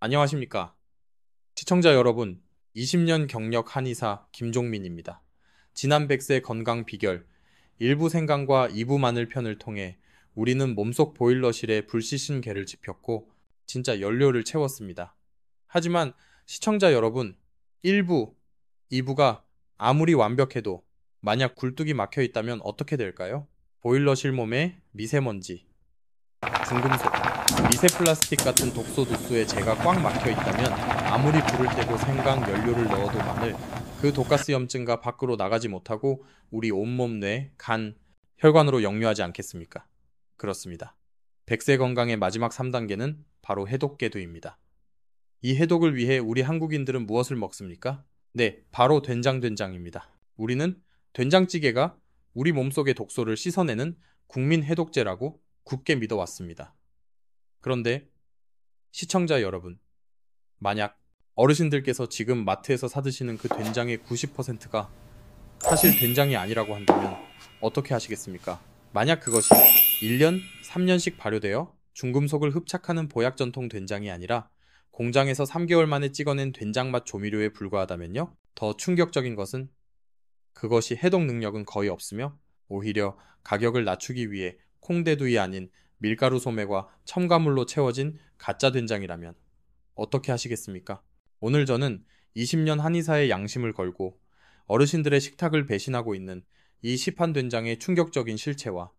안녕하십니까. 시청자 여러분, 20년 경력 한의사 김종민입니다. 지난 100세 건강 비결 1부 생강과 2부 마늘 편을 통해 우리는 몸속 보일러실에 불씨신 개를 지폈고 진짜 연료를 채웠습니다. 하지만 시청자 여러분, 1부, 2부가 아무리 완벽해도 만약 굴뚝이 막혀 있다면 어떻게 될까요? 보일러실 몸에 미세먼지, 중금속, 미세 플라스틱 같은 독소 누수에 재가 꽉 막혀 있다면 아무리 불을 떼고 생강 연료를 넣어도 마늘, 그 독가스 염증과 밖으로 나가지 못하고 우리 온몸 뇌, 간, 혈관으로 역류하지 않겠습니까? 그렇습니다. 100세 건강의 마지막 3단계는 바로 해독계도입니다. 이 해독을 위해 우리 한국인들은 무엇을 먹습니까? 네, 바로 된장입니다. 우리는 된장찌개가 우리 몸속의 독소를 씻어내는 국민 해독제라고 굳게 믿어왔습니다. 그런데 시청자 여러분, 만약 어르신들께서 지금 마트에서 사드시는 그 된장의 90%가 사실 된장이 아니라고 한다면 어떻게 하시겠습니까? 만약 그것이 1년, 3년씩 발효되어 중금속을 흡착하는 보약 전통 된장이 아니라 공장에서 3개월 만에 찍어낸 된장맛 조미료에 불과하다면요? 더 충격적인 것은 그것이 해독 능력은 거의 없으며 오히려 가격을 낮추기 위해 콩대두이 아닌 밀가루 소매와 첨가물로 채워진 가짜 된장이라면 어떻게 하시겠습니까? 오늘 저는 20년 한의사의 양심을 걸고 어르신들의 식탁을 배신하고 있는 이 시판 된장의 충격적인 실체와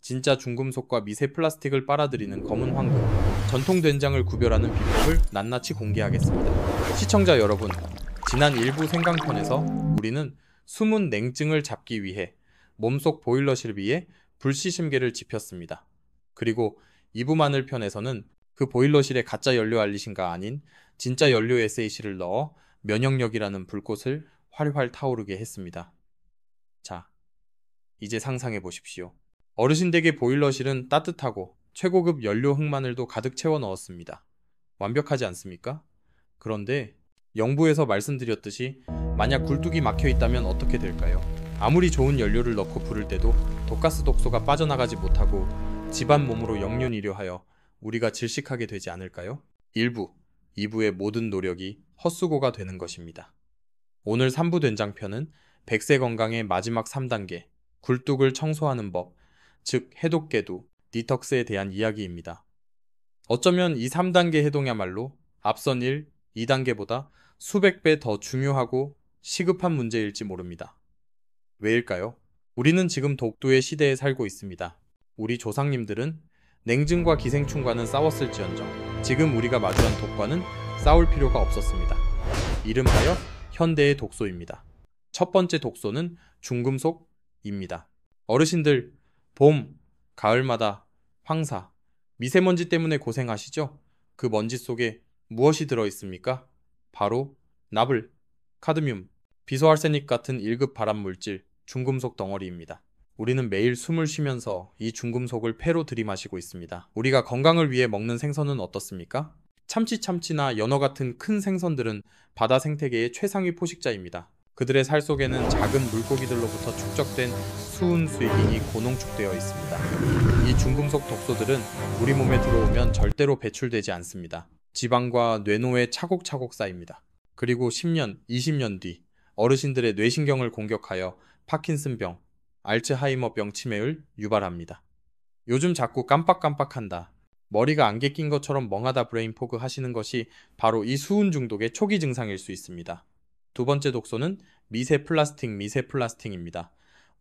진짜 중금속과 미세 플라스틱을 빨아들이는 검은 황금, 전통 된장을 구별하는 비법을 낱낱이 공개하겠습니다. 시청자 여러분, 지난 일부 생강편에서 우리는 숨은 냉증을 잡기 위해 몸속 보일러실 위에 불씨심개를 지폈습니다. 그리고 2부 마늘 편에서는 그 보일러실에 가짜 연료 알리신가 아닌 진짜 연료 SAC를 넣어 면역력이라는 불꽃을 활활 타오르게 했습니다. 자, 이제 상상해 보십시오. 어르신 댁의 보일러실은 따뜻하고 최고급 연료 흑마늘도 가득 채워 넣었습니다. 완벽하지 않습니까? 그런데 영부에서 말씀드렸듯이 만약 굴뚝이 막혀 있다면 어떻게 될까요? 아무리 좋은 연료를 넣고 부를 때도 독가스 독소가 빠져나가지 못하고 집안 몸으로 역륜이료하여 우리가 질식하게 되지 않을까요? 1부, 2부의 모든 노력이 헛수고가 되는 것입니다. 오늘 3부 된장편은 100세 건강의 마지막 3단계, 굴뚝을 청소하는 법, 즉 해독계도, 디톡스에 대한 이야기입니다. 어쩌면 이 3단계 해동야말로 앞선 1, 2단계보다 수백 배 더 중요하고 시급한 문제일지 모릅니다. 왜일까요? 우리는 지금 독도의 시대에 살고 있습니다. 우리 조상님들은 냉증과 기생충과는 싸웠을지언정 지금 우리가 마주한 독과는 싸울 필요가 없었습니다. 이름하여 현대의 독소입니다. 첫 번째 독소는 중금속입니다. 어르신들, 봄, 가을마다 황사, 미세먼지 때문에 고생하시죠? 그 먼지 속에 무엇이 들어있습니까? 바로 나불, 카드뮴, 비소알세닉 같은 1급 발암물질, 중금속 덩어리입니다. 우리는 매일 숨을 쉬면서 이 중금속을 폐로 들이마시고 있습니다. 우리가 건강을 위해 먹는 생선은 어떻습니까? 참치나 연어 같은 큰 생선들은 바다 생태계의 최상위 포식자입니다. 그들의 살 속에는 작은 물고기들로부터 축적된 수은 수익인이 고농축되어 있습니다. 이 중금속 독소들은 우리 몸에 들어오면 절대로 배출되지 않습니다. 지방과 뇌노에 차곡차곡 쌓입니다. 그리고 10년, 20년 뒤 어르신들의 뇌신경을 공격하여 파킨슨병, 알츠하이머병 치매를 유발합니다. 요즘 자꾸 깜빡깜빡한다, 머리가 안개 낀 것처럼 멍하다 브레인포그 하시는 것이 바로 이 수은 중독의 초기 증상일 수 있습니다. 두 번째 독소는 미세 플라스틱입니다.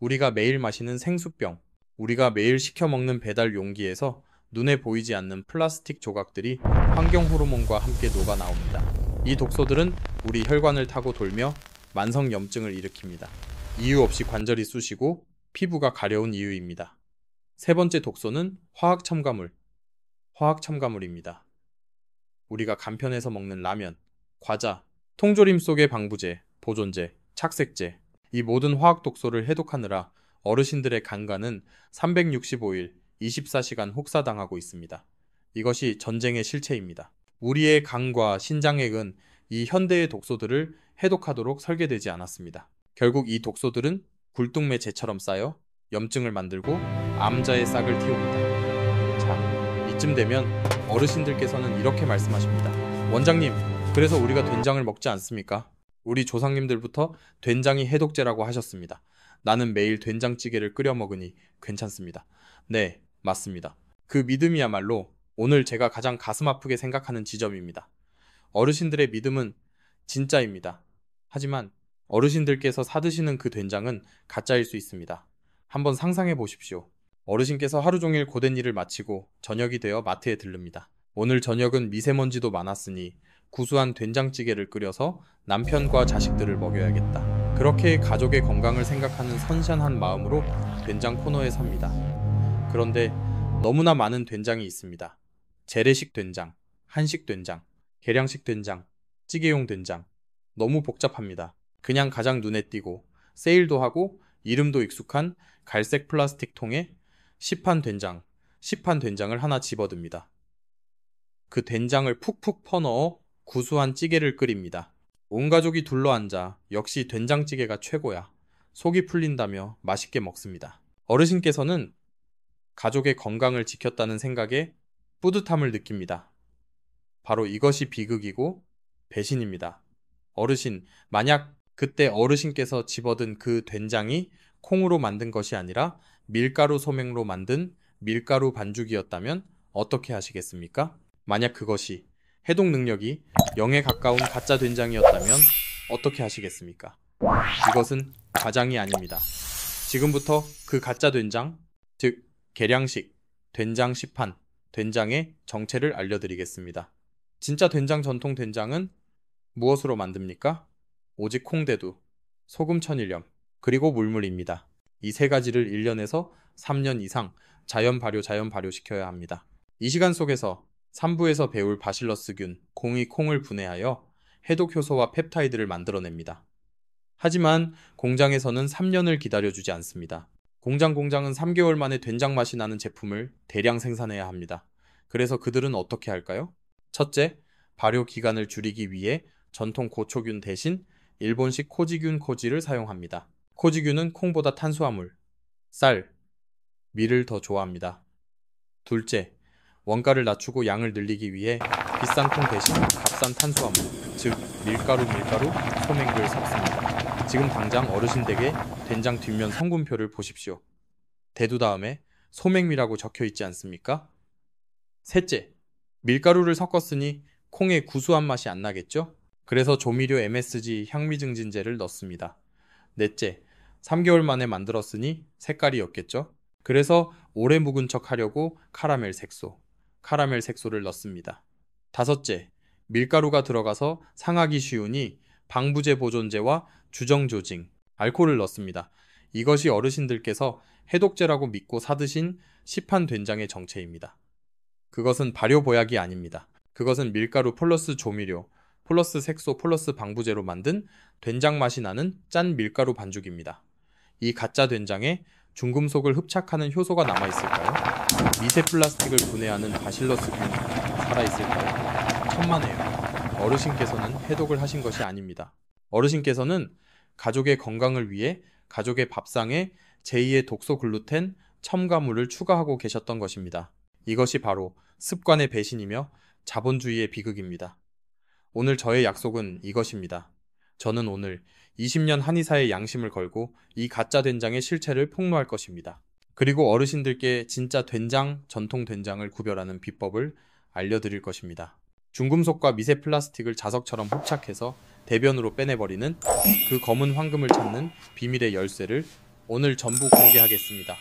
우리가 매일 마시는 생수병, 우리가 매일 시켜 먹는 배달 용기에서 눈에 보이지 않는 플라스틱 조각들이 환경 호르몬과 함께 녹아 나옵니다. 이 독소들은 우리 혈관을 타고 돌며 만성 염증을 일으킵니다. 이유 없이 관절이 쑤시고 피부가 가려운 이유입니다. 세 번째 독소는 화학 첨가물입니다. 우리가 간편해서 먹는 라면, 과자, 통조림 속의 방부제, 보존제, 착색제, 이 모든 화학 독소를 해독하느라 어르신들의 간과는 365일 24시간 혹사당하고 있습니다. 이것이 전쟁의 실체입니다. 우리의 간과 신장액은 이 현대의 독소들을 해독하도록 설계되지 않았습니다. 결국 이 독소들은 굴뚝매체처럼 쌓여 염증을 만들고 암자의 싹을 틔웁니다. 자, 이쯤 되면 어르신들께서는 이렇게 말씀하십니다. 원장님, 그래서 우리가 된장을 먹지 않습니까? 우리 조상님들부터 된장이 해독제라고 하셨습니다. 나는 매일 된장찌개를 끓여 먹으니 괜찮습니다. 네, 맞습니다. 그 믿음이야말로 오늘 제가 가장 가슴 아프게 생각하는 지점입니다. 어르신들의 믿음은 진짜입니다. 하지만 어르신들께서 사드시는 그 된장은 가짜일 수 있습니다. 한번 상상해 보십시오. 어르신께서 하루 종일 고된 일을 마치고 저녁이 되어 마트에 들릅니다. 오늘 저녁은 미세먼지도 많았으니 구수한 된장찌개를 끓여서 남편과 자식들을 먹여야겠다. 그렇게 가족의 건강을 생각하는 선선한 마음으로 된장 코너에 섭니다. 그런데 너무나 많은 된장이 있습니다. 재래식 된장, 한식 된장, 계량식 된장, 찌개용 된장. 너무 복잡합니다. 그냥 가장 눈에 띄고 세일도 하고 이름도 익숙한 갈색 플라스틱 통에 시판 된장을 하나 집어듭니다. 그 된장을 푹푹 퍼넣어 구수한 찌개를 끓입니다. 온 가족이 둘러앉아 역시 된장찌개가 최고야. 속이 풀린다며 맛있게 먹습니다. 어르신께서는 가족의 건강을 지켰다는 생각에 뿌듯함을 느낍니다. 바로 이것이 비극이고 배신입니다. 어르신, 만약 그때 어르신께서 집어든 그 된장이 콩으로 만든 것이 아니라 밀가루 소맹로 만든 밀가루 반죽이었다면 어떻게 하시겠습니까? 만약 그것이 해독 능력이 0에 가까운 가짜 된장이었다면 어떻게 하시겠습니까? 이것은 과장이 아닙니다. 지금부터 그 가짜 된장, 즉 계량식 된장 시판, 된장의 정체를 알려드리겠습니다. 진짜 된장 전통 된장은 무엇으로 만듭니까? 오직 콩대두, 소금 천일염, 그리고 물물입니다. 이 세 가지를 1년에서 3년 이상 자연 발효 시켜야 합니다. 이 시간 속에서 3부에서 배울 바실러스균, 공이 콩을 분해하여 해독 효소와 펩타이드를 만들어냅니다. 하지만 공장에서는 3년을 기다려주지 않습니다. 공장은 3개월 만에 된장 맛이 나는 제품을 대량 생산해야 합니다. 그래서 그들은 어떻게 할까요? 첫째, 발효 기간을 줄이기 위해 전통 고초균 대신 일본식 코지균 코지를 사용합니다. 코지균은 콩보다 탄수화물, 쌀, 밀을 더 좋아합니다. 둘째, 원가를 낮추고 양을 늘리기 위해 비싼 콩 대신 값싼 탄수화물, 즉 밀가루, 소맹을 섞습니다. 지금 당장 어르신 댁의 된장 뒷면 성분표를 보십시오. 대두 다음에 소맹미라고 적혀 있지 않습니까? 셋째, 밀가루를 섞었으니 콩의 구수한 맛이 안 나겠죠? 그래서 조미료 MSG 향미증진제를 넣습니다. 넷째, 3개월 만에 만들었으니 색깔이 였겠죠? 그래서 오래 묵은 척 하려고 카라멜 색소를 넣습니다. 다섯째, 밀가루가 들어가서 상하기 쉬우니 방부제 보존제와 주정조징, 알코올을 넣습니다. 이것이 어르신들께서 해독제라고 믿고 사드신 시판 된장의 정체입니다. 그것은 발효보약이 아닙니다. 그것은 밀가루 플러스 조미료, 플러스 색소, 플러스 방부제로 만든 된장 맛이 나는 짠 밀가루 반죽입니다. 이 가짜 된장에 중금속을 흡착하는 효소가 남아있을까요? 미세 플라스틱을 분해하는 바실러스균이 살아있을까요? 천만에요. 어르신께서는 해독을 하신 것이 아닙니다. 어르신께서는 가족의 건강을 위해 가족의 밥상에 제2의 독소 글루텐, 첨가물을 추가하고 계셨던 것입니다. 이것이 바로 습관의 배신이며 자본주의의 비극입니다. 오늘 저의 약속은 이것입니다. 저는 오늘 20년 한의사의 양심을 걸고 이 가짜 된장의 실체를 폭로할 것입니다. 그리고 어르신들께 진짜 된장, 전통 된장을 구별하는 비법을 알려드릴 것입니다. 중금속과 미세 플라스틱을 자석처럼 흡착해서 대변으로 빼내버리는 그 검은 황금을 찾는 비밀의 열쇠를 오늘 전부 공개하겠습니다.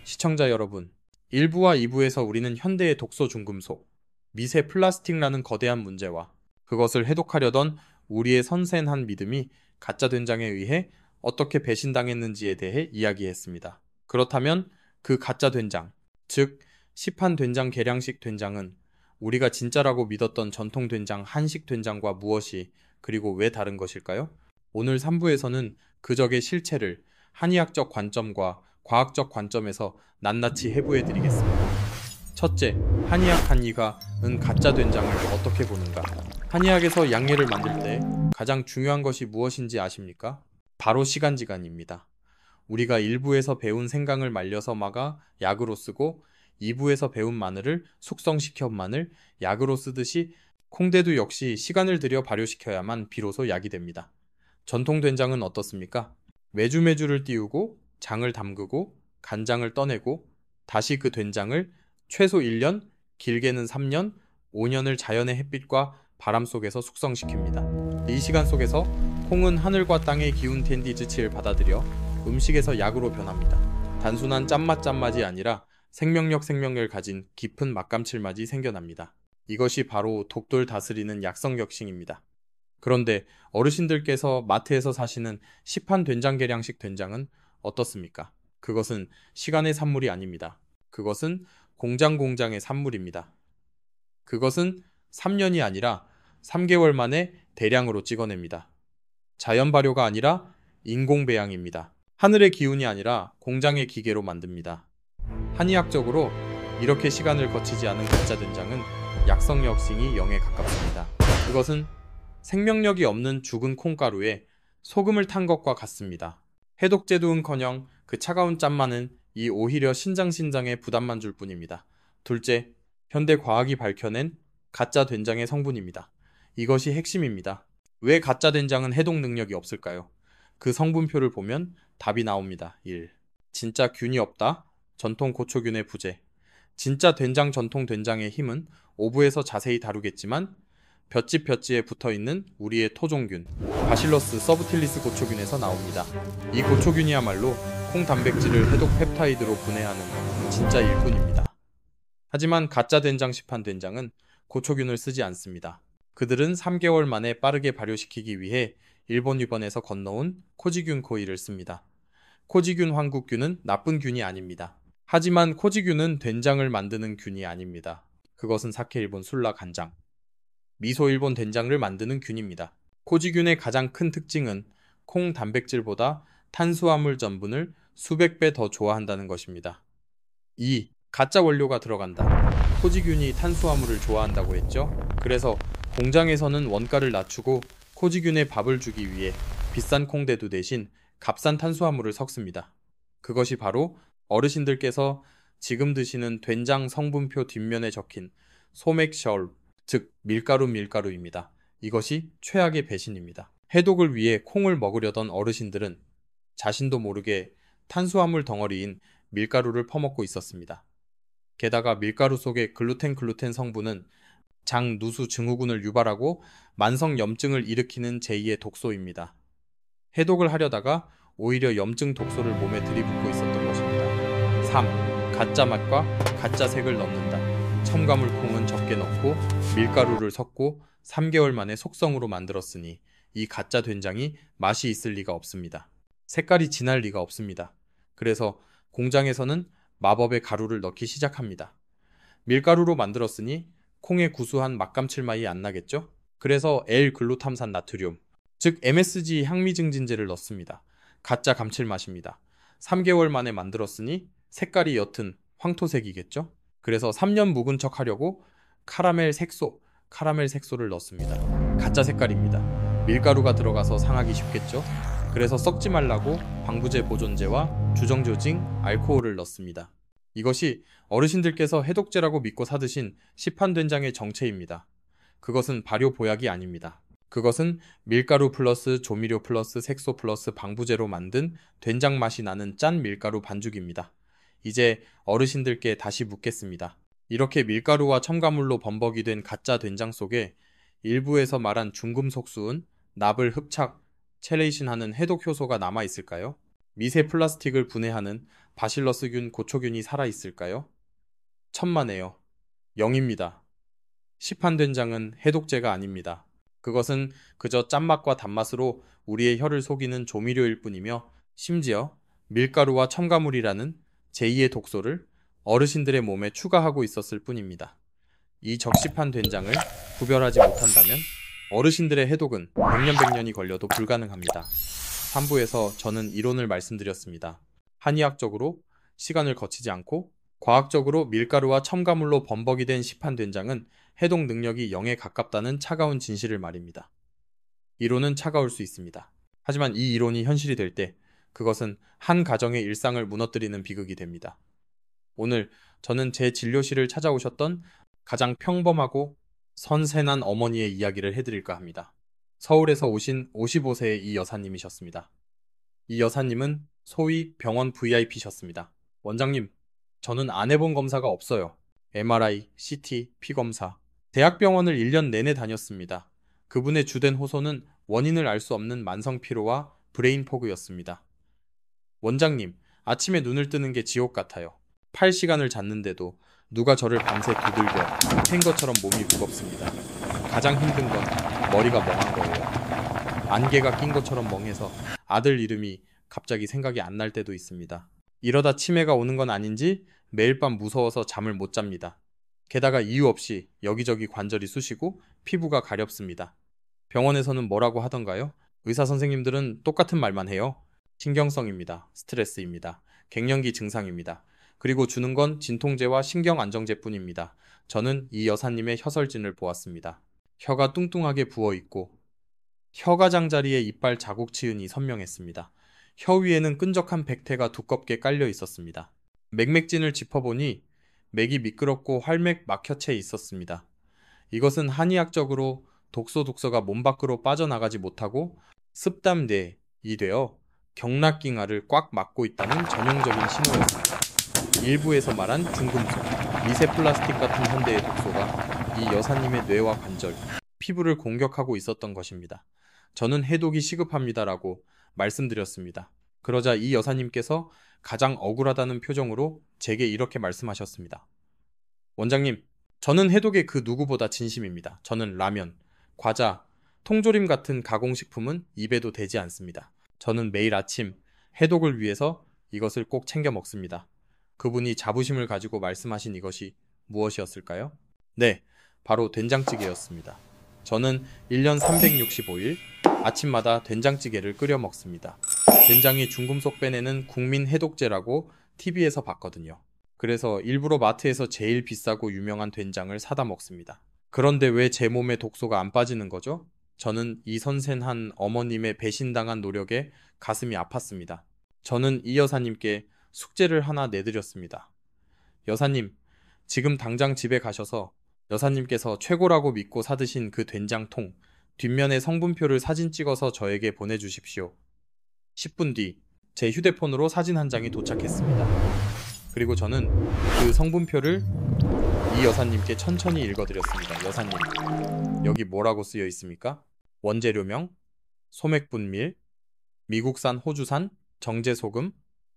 시청자 여러분, 1부와 2부에서 우리는 현대의 독소 중금속, 미세 플라스틱이라는 거대한 문제와 그것을 해독하려던 우리의 선센한 믿음이 가짜 된장에 의해 어떻게 배신당했는지에 대해 이야기했습니다. 그렇다면 그 가짜 된장, 즉 시판 된장 계량식 된장은 우리가 진짜라고 믿었던 전통 된장 한식 된장과 무엇이 그리고 왜 다른 것일까요? 오늘 3부에서는 그 적의 실체를 한의학적 관점과 과학적 관점에서 낱낱이 해부해드리겠습니다. 첫째, 한의학 한의가 가짜 된장을 어떻게 보는가? 한의학에서 양예를 만들 때 가장 중요한 것이 무엇인지 아십니까? 바로 시간지간입니다. 우리가 1부에서 배운 생강을 말려서 막아 약으로 쓰고 2부에서 배운 마늘을 숙성시켜 마늘, 약으로 쓰듯이 콩대도 역시 시간을 들여 발효시켜야만 비로소 약이 됩니다. 전통 된장은 어떻습니까? 메주를 띄우고 장을 담그고 간장을 떠내고 다시 그 된장을 최소 1년, 길게는 3년, 5년을 자연의 햇빛과 바람 속에서 숙성시킵니다. 이 시간 속에서 콩은 하늘과 땅의 기운 텐디즈치를 받아들여 음식에서 약으로 변합니다. 단순한 짠맛이 아니라 생명력을 가진 깊은 맛감칠맛이 생겨납니다. 이것이 바로 독도를 다스리는 약성격식입니다. 그런데 어르신들께서 마트에서 사시는 시판 된장 계량식 된장은 어떻습니까? 그것은 시간의 산물이 아닙니다. 그것은 공장의 산물입니다. 그것은 3년이 아니라 3개월 만에 대량으로 찍어냅니다. 자연 발효가 아니라 인공 배양입니다. 하늘의 기운이 아니라 공장의 기계로 만듭니다. 한의학적으로 이렇게 시간을 거치지 않은 가짜 된장은 약성력싱이 0에 가깝습니다. 그것은 생명력이 없는 죽은 콩가루에 소금을 탄 것과 같습니다. 해독제도는커녕 그 차가운 짠맛은 오히려 신장에 부담만 줄 뿐입니다. 둘째, 현대 과학이 밝혀낸 가짜 된장의 성분입니다. 이것이 핵심입니다. 왜 가짜 된장은 해독 능력이 없을까요? 그 성분표를 보면 답이 나옵니다. 1. 진짜 균이 없다. 전통 고초균의 부재. 진짜 전통 된장의 힘은 5부에서 자세히 다루겠지만 볏지에 붙어있는 우리의 토종균, 바실러스 서브틸리스 고초균에서 나옵니다. 이 고초균이야말로 콩 단백질을 해독 펩타이드로 분해하는 진짜 일꾼입니다. 하지만 가짜 된장 시판 된장은 고초균을 쓰지 않습니다. 그들은 3개월 만에 빠르게 발효시키기 위해 일본에서 건너온 코지균 코이를 씁니다. 코지균 황국균은 나쁜 균이 아닙니다. 하지만 코지균은 된장을 만드는 균이 아닙니다. 그것은 사케 일본 술라 간장, 미소 일본 된장을 만드는 균입니다. 코지균의 가장 큰 특징은 콩 단백질보다 탄수화물 전분을 수백 배 더 좋아한다는 것입니다. 2. 가짜 원료가 들어간다. 코지균이 탄수화물을 좋아한다고 했죠? 그래서 공장에서는 원가를 낮추고 코지균에 밥을 주기 위해 비싼 콩대두 대신 값싼 탄수화물을 섞습니다. 그것이 바로 어르신들께서 지금 드시는 된장 성분표 뒷면에 적힌 소맥셜, 즉 밀가루입니다. 이것이 최악의 배신입니다. 해독을 위해 콩을 먹으려던 어르신들은 자신도 모르게 탄수화물 덩어리인 밀가루를 퍼먹고 있었습니다. 게다가 밀가루 속의 글루텐 성분은 장 누수 증후군을 유발하고 만성 염증을 일으키는 제2의 독소입니다. 해독을 하려다가 오히려 염증 독소를 몸에 들이붓고 있었던 것입니다. 3. 가짜 맛과 가짜 색을 넣는다. 첨가물 콩은 적게 넣고 밀가루를 섞고 3개월 만에 속성으로 만들었으니 이 가짜 된장이 맛이 있을 리가 없습니다. 색깔이 진할 리가 없습니다. 그래서 공장에서는 마법의 가루를 넣기 시작합니다. 밀가루로 만들었으니 콩의 구수한 맛감칠맛이 안 나겠죠? 그래서 L글루탐산 나트륨, 즉 MSG 향미증진제를 넣습니다. 가짜 감칠맛입니다. 3개월 만에 만들었으니 색깔이 옅은 황토색이겠죠? 그래서 3년 묵은 척 하려고 카라멜 색소를 넣습니다. 가짜 색깔입니다. 밀가루가 들어가서 상하기 쉽겠죠? 그래서 썩지 말라고 방부제 보존제와 주정조징, 알코올을 넣습니다. 이것이 어르신들께서 해독제라고 믿고 사드신 시판된장의 정체입니다. 그것은 발효 보약이 아닙니다. 그것은 밀가루 플러스 조미료 플러스 색소 플러스 방부제로 만든 된장 맛이 나는 짠 밀가루 반죽입니다. 이제 어르신들께 다시 묻겠습니다. 이렇게 밀가루와 첨가물로 범벅이 된 가짜 된장 속에 일부에서 말한 중금속 수은, 납을 흡착, 첼레이신하는 해독 효소가 남아있을까요? 미세 플라스틱을 분해하는 바실러스균, 고초균이 살아있을까요? 천만에요. 0입니다. 시판된장은 해독제가 아닙니다. 그것은 그저 짠맛과 단맛으로 우리의 혀를 속이는 조미료일 뿐이며 심지어 밀가루와 첨가물이라는 제2의 독소를 어르신들의 몸에 추가하고 있었을 뿐입니다. 이 적시판 된장을 구별하지 못한다면 어르신들의 해독은 100년이 걸려도 불가능합니다. 3부에서 저는 이론을 말씀드렸습니다. 한의학적으로 시간을 거치지 않고 과학적으로 밀가루와 첨가물로 범벅이 된 시판 된장은 해독 능력이 0에 가깝다는 차가운 진실을 말입니다. 이론은 차가울 수 있습니다. 하지만 이 이론이 현실이 될 때 그것은 한 가정의 일상을 무너뜨리는 비극이 됩니다. 오늘 저는 제 진료실을 찾아오셨던 가장 평범하고 선세난 어머니의 이야기를 해드릴까 합니다. 서울에서 오신 55세의 이 여사님이셨습니다. 이 여사님은 소위 병원 VIP셨습니다. 원장님, 저는 안 해본 검사가 없어요. MRI, CT, 피검사. 대학병원을 1년 내내 다녔습니다. 그분의 주된 호소는 원인을 알 수 없는 만성피로와 브레인 포그였습니다. 원장님, 아침에 눈을 뜨는 게 지옥 같아요. 8시간을 잤는데도 누가 저를 밤새 두들겨 팬 것처럼 몸이 무겁습니다. 가장 힘든 건 머리가 멍한 거예요. 안개가 낀 것처럼 멍해서 아들 이름이 갑자기 생각이 안 날 때도 있습니다. 이러다 치매가 오는 건 아닌지 매일 밤 무서워서 잠을 못 잡니다. 게다가 이유 없이 여기저기 관절이 쑤시고 피부가 가렵습니다. 병원에서는 뭐라고 하던가요? 의사 선생님들은 똑같은 말만 해요. 신경성입니다. 스트레스입니다. 갱년기 증상입니다. 그리고 주는 건 진통제와 신경안정제뿐입니다. 저는 이 여사님의 혀설진을 보았습니다. 혀가 뚱뚱하게 부어있고 혀가장자리에 이빨 자국 치은이 선명했습니다. 혀 위에는 끈적한 백태가 두껍게 깔려 있었습니다. 맥맥진을 짚어보니 맥이 미끄럽고 활맥 막혀채 있었습니다. 이것은 한의학적으로 독소가 몸 밖으로 빠져나가지 못하고 습담내이 되어 경락기관을 꽉 막고 있다는 전형적인 신호였습니다. 일부에서 말한 중금속, 미세 플라스틱 같은 현대의 독소가 이 여사님의 뇌와 관절, 피부를 공격하고 있었던 것입니다. 저는 해독이 시급합니다라고 말씀드렸습니다. 그러자 이 여사님께서 가장 억울하다는 표정으로 제게 이렇게 말씀하셨습니다. 원장님, 저는 해독에 그 누구보다 진심입니다. 저는 라면, 과자, 통조림 같은 가공식품은 입에도 대지 않습니다. 저는 매일 아침 해독을 위해서 이것을 꼭 챙겨 먹습니다. 그분이 자부심을 가지고 말씀하신 이것이 무엇이었을까요? 네, 바로 된장찌개였습니다. 저는 1년 365일 아침마다 된장찌개를 끓여 먹습니다. 된장이 중금속 빼내는 국민 해독제라고 TV에서 봤거든요. 그래서 일부러 마트에서 제일 비싸고 유명한 된장을 사다 먹습니다. 그런데 왜 제 몸에 독소가 안 빠지는 거죠? 저는 이 선센한 어머님의 배신당한 노력에 가슴이 아팠습니다. 저는 이 여사님께 숙제를 하나 내드렸습니다. 여사님, 지금 당장 집에 가셔서 여사님께서 최고라고 믿고 사드신 그 된장통 뒷면에 성분표를 사진 찍어서 저에게 보내주십시오. 10분 뒤 제 휴대폰으로 사진 한 장이 도착했습니다. 그리고 저는 그 성분표를 이 여사님께 천천히 읽어드렸습니다. 여사님, 여기 뭐라고 쓰여 있습니까? 원재료명, 소맥분밀, 미국산 호주산, 정제소금,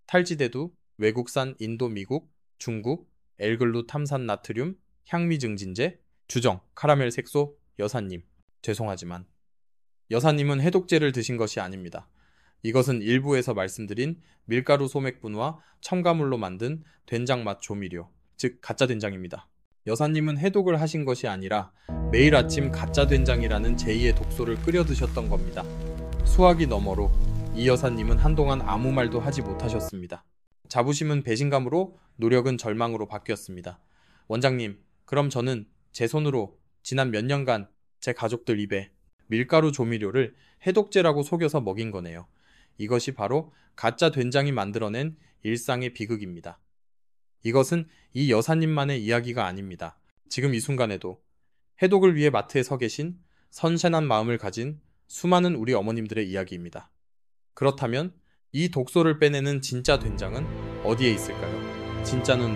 탈지대두, 외국산 인도 미국, 중국, 엘글루 탐산 나트륨, 향미증진제, 주정, 카라멜 색소, 여사님, 죄송하지만 여사님은 해독제를 드신 것이 아닙니다. 이것은 일부에서 말씀드린 밀가루 소맥분과 첨가물로 만든 된장맛 조미료, 즉 가짜 된장입니다. 여사님은 해독을 하신 것이 아니라 매일 아침 가짜 된장이라는 제2의 독소를 끓여 드셨던 겁니다. 수화기 너머로 이 여사님은 한동안 아무 말도 하지 못하셨습니다. 자부심은 배신감으로, 노력은 절망으로 바뀌었습니다. 원장님, 그럼 저는 제 손으로 지난 몇 년간 제 가족들 입에 밀가루 조미료를 해독제라고 속여서 먹인 거네요. 이것이 바로 가짜 된장이 만들어낸 일상의 비극입니다. 이것은 이 여사님만의 이야기가 아닙니다. 지금 이 순간에도 해독을 위해 마트에 서 계신 선선한 마음을 가진 수많은 우리 어머님들의 이야기입니다. 그렇다면 이 독소를 빼내는 진짜 된장은 어디에 있을까요? 진짜는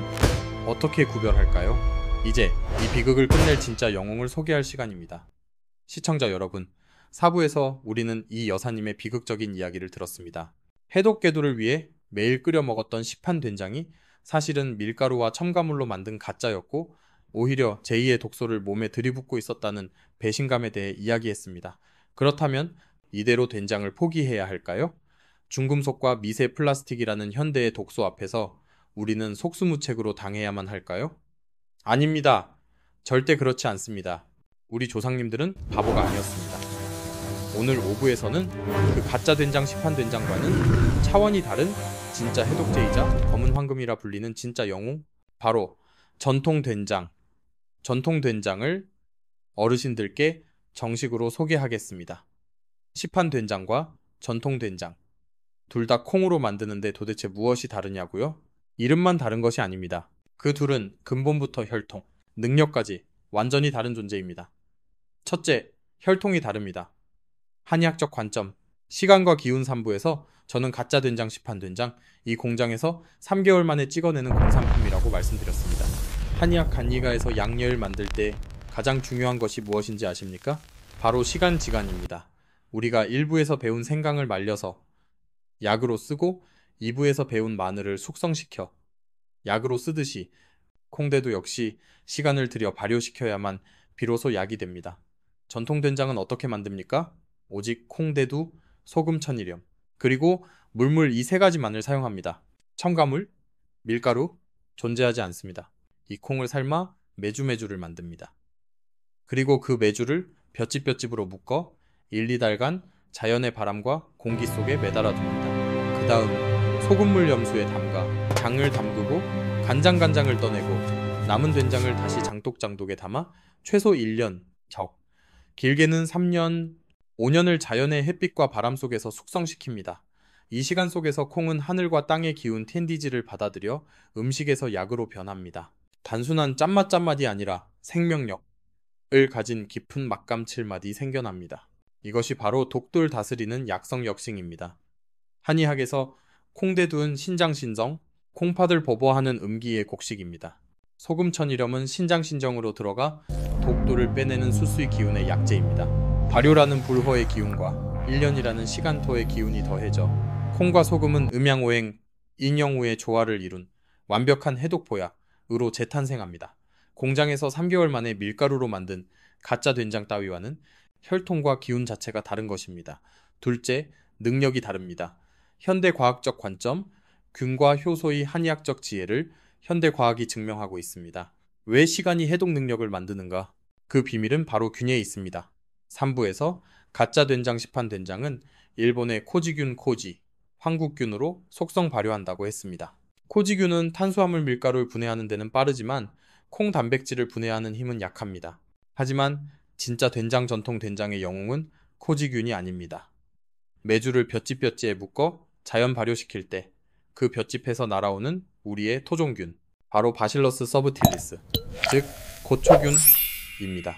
어떻게 구별할까요? 이제 이 비극을 끝낼 진짜 영웅을 소개할 시간입니다. 시청자 여러분, 4부에서 우리는 이 여사님의 비극적인 이야기를 들었습니다. 해독계도를 위해 매일 끓여 먹었던 시판 된장이 사실은 밀가루와 첨가물로 만든 가짜였고 오히려 제2의 독소를 몸에 들이붓고 있었다는 배신감에 대해 이야기했습니다. 그렇다면 이대로 된장을 포기해야 할까요? 중금속과 미세 플라스틱이라는 현대의 독소 앞에서 우리는 속수무책으로 당해야만 할까요? 아닙니다. 절대 그렇지 않습니다. 우리 조상님들은 바보가 아니었습니다. 오늘 5부에서는 그 가짜 된장 시판 된장과는 차원이 다른 진짜 해독제이자 검은 황금이라 불리는 진짜 영웅, 바로 전통 된장을 어르신들께 정식으로 소개하겠습니다. 시판 된장과 전통 된장, 둘 다 콩으로 만드는데 도대체 무엇이 다르냐고요? 이름만 다른 것이 아닙니다. 그 둘은 근본부터 혈통, 능력까지 완전히 다른 존재입니다. 첫째, 혈통이 다릅니다. 한의학적 관점. 시간과 기운 3부에서 저는 가짜 된장 시판 된장, 이 공장에서 3개월 만에 찍어내는 공산품이라고 말씀드렸습니다. 한의학 간이가에서 양녀를 만들 때 가장 중요한 것이 무엇인지 아십니까? 바로 시간지간입니다. 우리가 1부에서 배운 생강을 말려서 약으로 쓰고 2부에서 배운 마늘을 숙성시켜 약으로 쓰듯이 콩대도 역시 시간을 들여 발효시켜야만 비로소 약이 됩니다. 전통 된장은 어떻게 만듭니까? 오직 콩대두, 소금 천일염, 그리고 물물 이 세 가지만을 사용합니다. 첨가물, 밀가루 존재하지 않습니다. 이 콩을 삶아 메주를 만듭니다. 그리고 그 메주를 볏짚으로 묶어 1, 2달간 자연의 바람과 공기 속에 매달아 둡니다. 그 다음 소금물 염수에 담가 장을 담그고 간장을 떠내고 남은 된장을 다시 장독에 담아 최소 1년, 길게는 3년, 5년을 자연의 햇빛과 바람 속에서 숙성시킵니다. 이 시간 속에서 콩은 하늘과 땅의 기운 텐디지를 받아들여 음식에서 약으로 변합니다. 단순한 짠맛이 아니라 생명력을 가진 깊은 맛감칠맛이 생겨납니다. 이것이 바로 독도를 다스리는 약성 역싱입니다. 한의학에서 콩대두는 신장신정, 콩팥을 보보하는 음기의 곡식입니다. 소금천일염은 신장신정으로 들어가 독도를 빼내는 수수의 기운의 약재입니다. 발효라는 불호의 기운과 1년이라는 시간토의 기운이 더해져 콩과 소금은 음양오행, 인영우의 조화를 이룬 완벽한 해독보약으로 재탄생합니다. 공장에서 3개월 만에 밀가루로 만든 가짜 된장 따위와는 혈통과 기운 자체가 다른 것입니다. 둘째, 능력이 다릅니다. 현대과학적 관점, 균과 효소의 한의학적 지혜를 현대과학이 증명하고 있습니다. 왜 시간이 해독 능력을 만드는가? 그 비밀은 바로 균에 있습니다. 3부에서 가짜 된장 시판 된장은 일본의 코지균 황국균으로 속성 발효한다고 했습니다. 코지균은 탄수화물 밀가루를 분해하는 데는 빠르지만 콩 단백질을 분해하는 힘은 약합니다. 하지만 진짜 된장 전통 된장의 영웅은 코지균이 아닙니다. 메주를 볏짚에 묶어 자연 발효시킬 때 그 볏짚에서 날아오는 우리의 토종균, 바로 바실러스 서브틸리스, 즉 고초균입니다.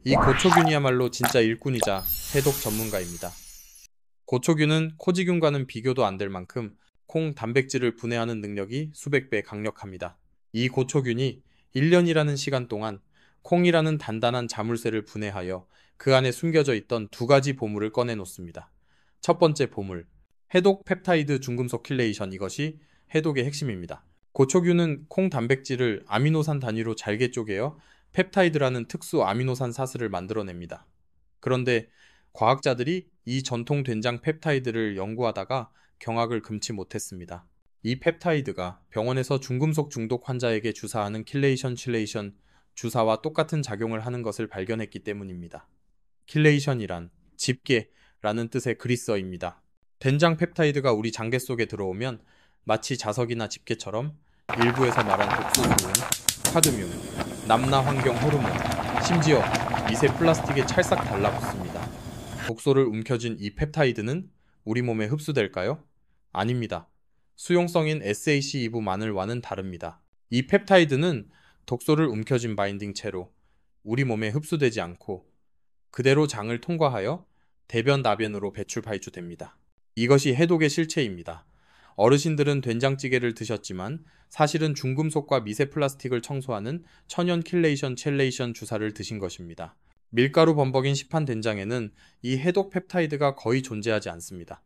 이 고초균이야말로 진짜 일꾼이자 해독 전문가입니다. 고초균은 코지균과는 비교도 안 될 만큼 콩 단백질을 분해하는 능력이 수백 배 강력합니다. 이 고초균이 1년이라는 시간 동안 콩이라는 단단한 자물쇠를 분해하여 그 안에 숨겨져 있던 두 가지 보물을 꺼내놓습니다. 첫 번째 보물, 해독 펩타이드 중금속 킬레이션, 이것이 해독의 핵심입니다. 고초균은 콩 단백질을 아미노산 단위로 잘게 쪼개어 펩타이드라는 특수 아미노산 사슬을 만들어냅니다. 그런데 과학자들이 이 전통 된장 펩타이드를 연구하다가 경악을 금치 못했습니다. 이 펩타이드가 병원에서 중금속 중독 환자에게 주사하는 킬레이션 주사와 똑같은 작용을 하는 것을 발견했기 때문입니다. 킬레이션이란 집게라는 뜻의 그리스어입니다. 된장 펩타이드가 우리 장계 속에 들어오면 마치 자석이나 집게처럼 일부에서 말한 독소수은 카드뮴, 남나 환경 호르몬, 심지어 미세 플라스틱에 찰싹 달라붙습니다. 독소를 움켜쥔 이 펩타이드는 우리 몸에 흡수될까요? 아닙니다. 수용성인 SAC2부 마늘과는 다릅니다. 이 펩타이드는 독소를 움켜쥔 바인딩 채로 우리 몸에 흡수되지 않고 그대로 장을 통과하여 대변, 나변으로 발주됩니다. 이것이 해독의 실체입니다. 어르신들은 된장찌개를 드셨지만 사실은 중금속과 미세 플라스틱을 청소하는 천연 킬레이션 주사를 드신 것입니다. 밀가루 범벅인 시판 된장에는 이 해독 펩타이드가 거의 존재하지 않습니다.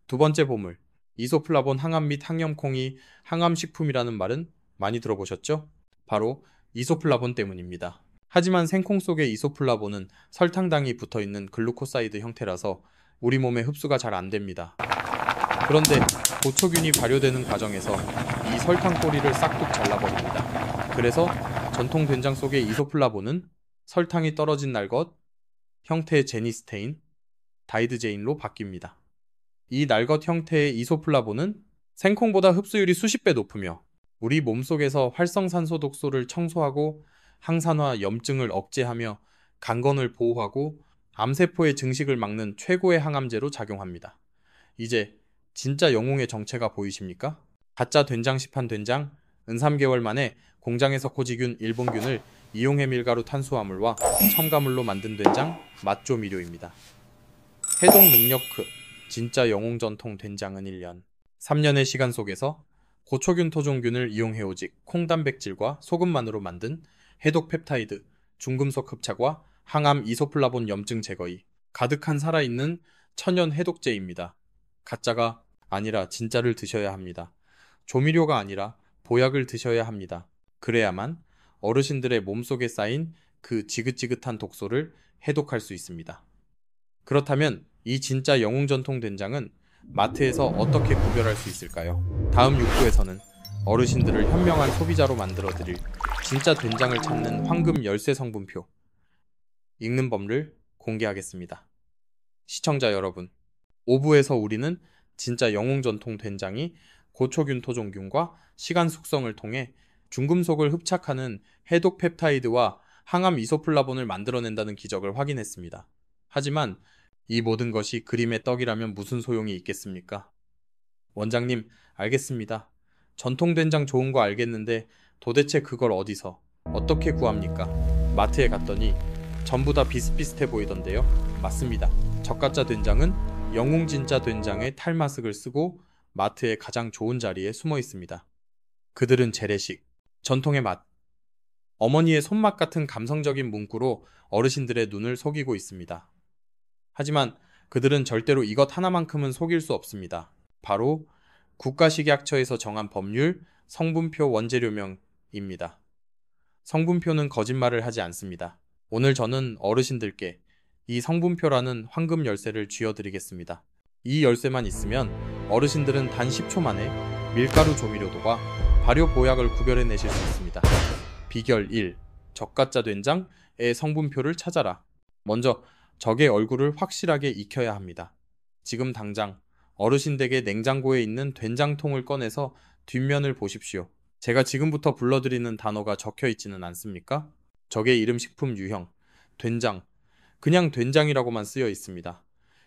두 번째 보물, 이소플라본 항암 및 항염콩이 항암식품이라는 말은 많이 들어보셨죠? 바로 이소플라본 때문입니다. 하지만 생콩 속에 이소플라본은 설탕당이 붙어있는 글루코사이드 형태라서 우리 몸에 흡수가 잘 안됩니다. 그런데 고초균이 발효되는 과정에서 이 설탕 꼬리를 싹둑 잘라버립니다. 그래서 전통 된장 속의 이소플라본은 설탕이 떨어진 날것 형태의 제니스테인, 다이드제인로 바뀝니다. 이 날것 형태의 이소플라본은 생콩보다 흡수율이 수십 배 높으며 우리 몸속에서 활성산소 독소를 청소하고 항산화, 염증을 억제하며 강건을 보호하고 암세포의 증식을 막는 최고의 항암제로 작용합니다. 이제 진짜 영웅의 정체가 보이십니까? 가짜 된장 시판 된장, 은 3개월 만에 공장에서 코지균, 일본균을 이용해 밀가루 탄수화물과 첨가물로 만든 된장, 맛조미료입니다. 해독 능력 진짜 영웅 전통 된장은 1년. 3년의 시간 속에서 고초균 토종균을 이용해오직 콩단백질과 소금만으로 만든 해독 펩타이드, 중금속 흡착과 항암 이소플라본 염증 제거이, 가득한 살아있는 천연 해독제입니다. 가짜가 아니라 진짜를 드셔야 합니다. 조미료가 아니라 보약을 드셔야 합니다. 그래야만 어르신들의 몸속에 쌓인 그 지긋지긋한 독소를 해독할 수 있습니다. 그렇다면 이 진짜 영웅 전통 된장은 마트에서 어떻게 구별할 수 있을까요? 다음 6부에서는 어르신들을 현명한 소비자로 만들어드릴 진짜 된장을 찾는 황금 열쇠 성분표 읽는 법을 공개하겠습니다. 시청자 여러분, 5부에서 우리는 진짜 영웅 전통 된장이 고초균 토종균과 시간 숙성을 통해 중금속을 흡착하는 해독 펩타이드와 항암 이소플라본을 만들어낸다는 기적을 확인했습니다. 하지만 이 모든 것이 그림의 떡이라면 무슨 소용이 있겠습니까? 원장님, 알겠습니다. 전통 된장 좋은 거 알겠는데 도대체 그걸 어디서, 어떻게 구합니까? 마트에 갔더니 전부 다 비슷비슷해 보이던데요. 맞습니다. 저가짜 된장은 영웅 진짜 된장의 탈마스크를 쓰고 마트의 가장 좋은 자리에 숨어 있습니다. 그들은 재래식, 전통의 맛, 어머니의 손맛 같은 감성적인 문구로 어르신들의 눈을 속이고 있습니다. 하지만 그들은 절대로 이것 하나만큼은 속일 수 없습니다. 바로 국가식약처에서 정한 법률 성분표 원재료명입니다. 성분표는 거짓말을 하지 않습니다. 오늘 저는 어르신들께 이 성분표라는 황금 열쇠를 쥐어드리겠습니다. 이 열쇠만 있으면 어르신들은 단 10초 만에 밀가루 조미료도와 발효 보약을 구별해내실 수 있습니다. 비결 1. 저가짜 된장의 성분표를 찾아라. 먼저 적의 얼굴을 확실하게 익혀야 합니다. 지금 당장 어르신 댁의 냉장고에 있는 된장통을 꺼내서 뒷면을 보십시오. 제가 지금부터 불러드리는 단어가 적혀 있지는 않습니까? 적의 이름 식품 유형, 된장, 그냥 된장이라고만 쓰여 있습니다.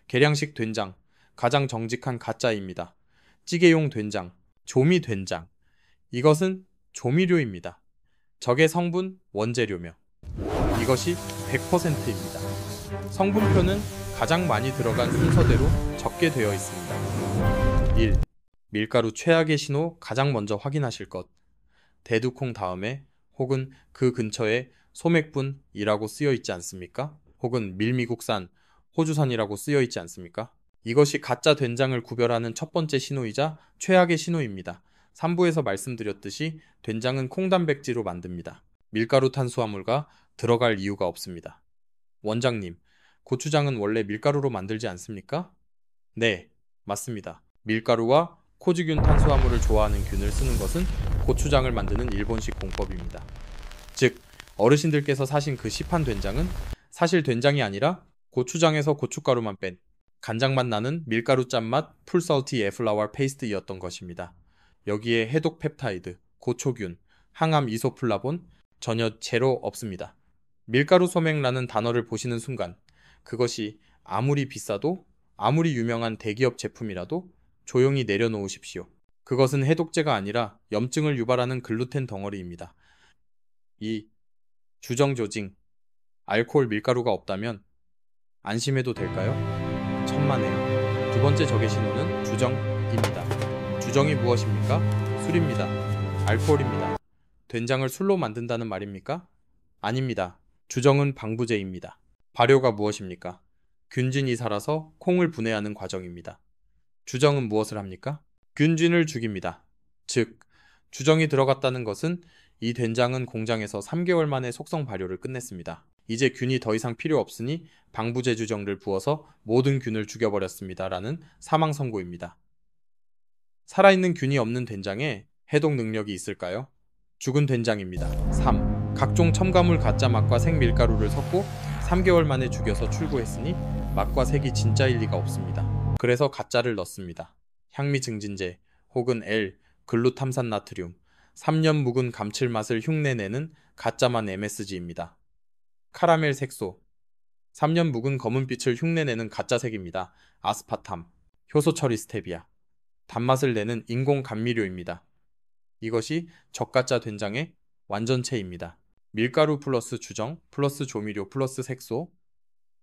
계량식 된장, 가장 정직한 가짜입니다. 찌개용 된장, 조미 된장. 이것은 조미료입니다. 적의 성분, 원재료명. 이것이 100%입니다. 성분표는 가장 많이 들어간 순서대로 적게 되어 있습니다. 1. 밀가루 최악의 신호 가장 먼저 확인하실 것. 대두콩 다음에 혹은 그 근처에 소맥분이라고 쓰여 있지 않습니까? 혹은 밀미국산, 호주산이라고 쓰여 있지 않습니까? 이것이 가짜 된장을 구별하는 첫 번째 신호이자 최악의 신호입니다. 3부에서 말씀드렸듯이 된장은 콩단백질로 만듭니다. 밀가루 탄수화물과 들어갈 이유가 없습니다. 원장님, 고추장은 원래 밀가루로 만들지 않습니까? 네, 맞습니다. 밀가루와 코지균 탄수화물을 좋아하는 균을 쓰는 것은 고추장을 만드는 일본식 공법입니다. 즉, 어르신들께서 사신 그 시판 된장은 사실 된장이 아니라 고추장에서 고춧가루만 뺀 간장맛 나는 밀가루 짠맛 풀살티 에플라워 페이스트이었던 것입니다. 여기에 해독 펩타이드, 고초균, 항암 이소플라본 전혀 제로 없습니다. 밀가루 소맥라는 단어를 보시는 순간 그것이 아무리 비싸도 아무리 유명한 대기업 제품이라도 조용히 내려놓으십시오. 그것은 해독제가 아니라 염증을 유발하는 글루텐 덩어리입니다. 2. 주정 조징, 알코올 밀가루가 없다면 안심해도 될까요? 천만에요. 두 번째 적의 신호는 주정입니다. 주정이 무엇입니까? 술입니다. 알코올입니다. 된장을 술로 만든다는 말입니까? 아닙니다. 주정은 방부제입니다. 발효가 무엇입니까? 균진이 살아서 콩을 분해하는 과정입니다. 주정은 무엇을 합니까? 균진을 죽입니다. 즉, 주정이 들어갔다는 것은 이 된장은 공장에서 3개월 만에 속성 발효를 끝냈습니다. 이제 균이 더 이상 필요 없으니 방부제 주정을 부어서 모든 균을 죽여버렸습니다. 라는 사망 선고입니다. 살아있는 균이 없는 된장에 해독 능력이 있을까요? 죽은 된장입니다. 3. 각종 첨가물 가짜 맛과 생밀가루를 섞고 3개월 만에 죽여서 출고했으니 맛과 색이 진짜일 리가 없습니다. 그래서 가짜를 넣습니다. 향미 증진제 혹은 L, 글루탐산나트륨, 3년 묵은 감칠맛을 흉내내는 가짜만 MSG입니다. 카라멜 색소, 3년 묵은 검은빛을 흉내내는 가짜색입니다. 아스파탐, 효소 처리 스테비아, 단맛을 내는 인공 감미료입니다. 이것이 저가짜 된장의 완전체입니다. 밀가루 플러스 주정 플러스 조미료 플러스 색소.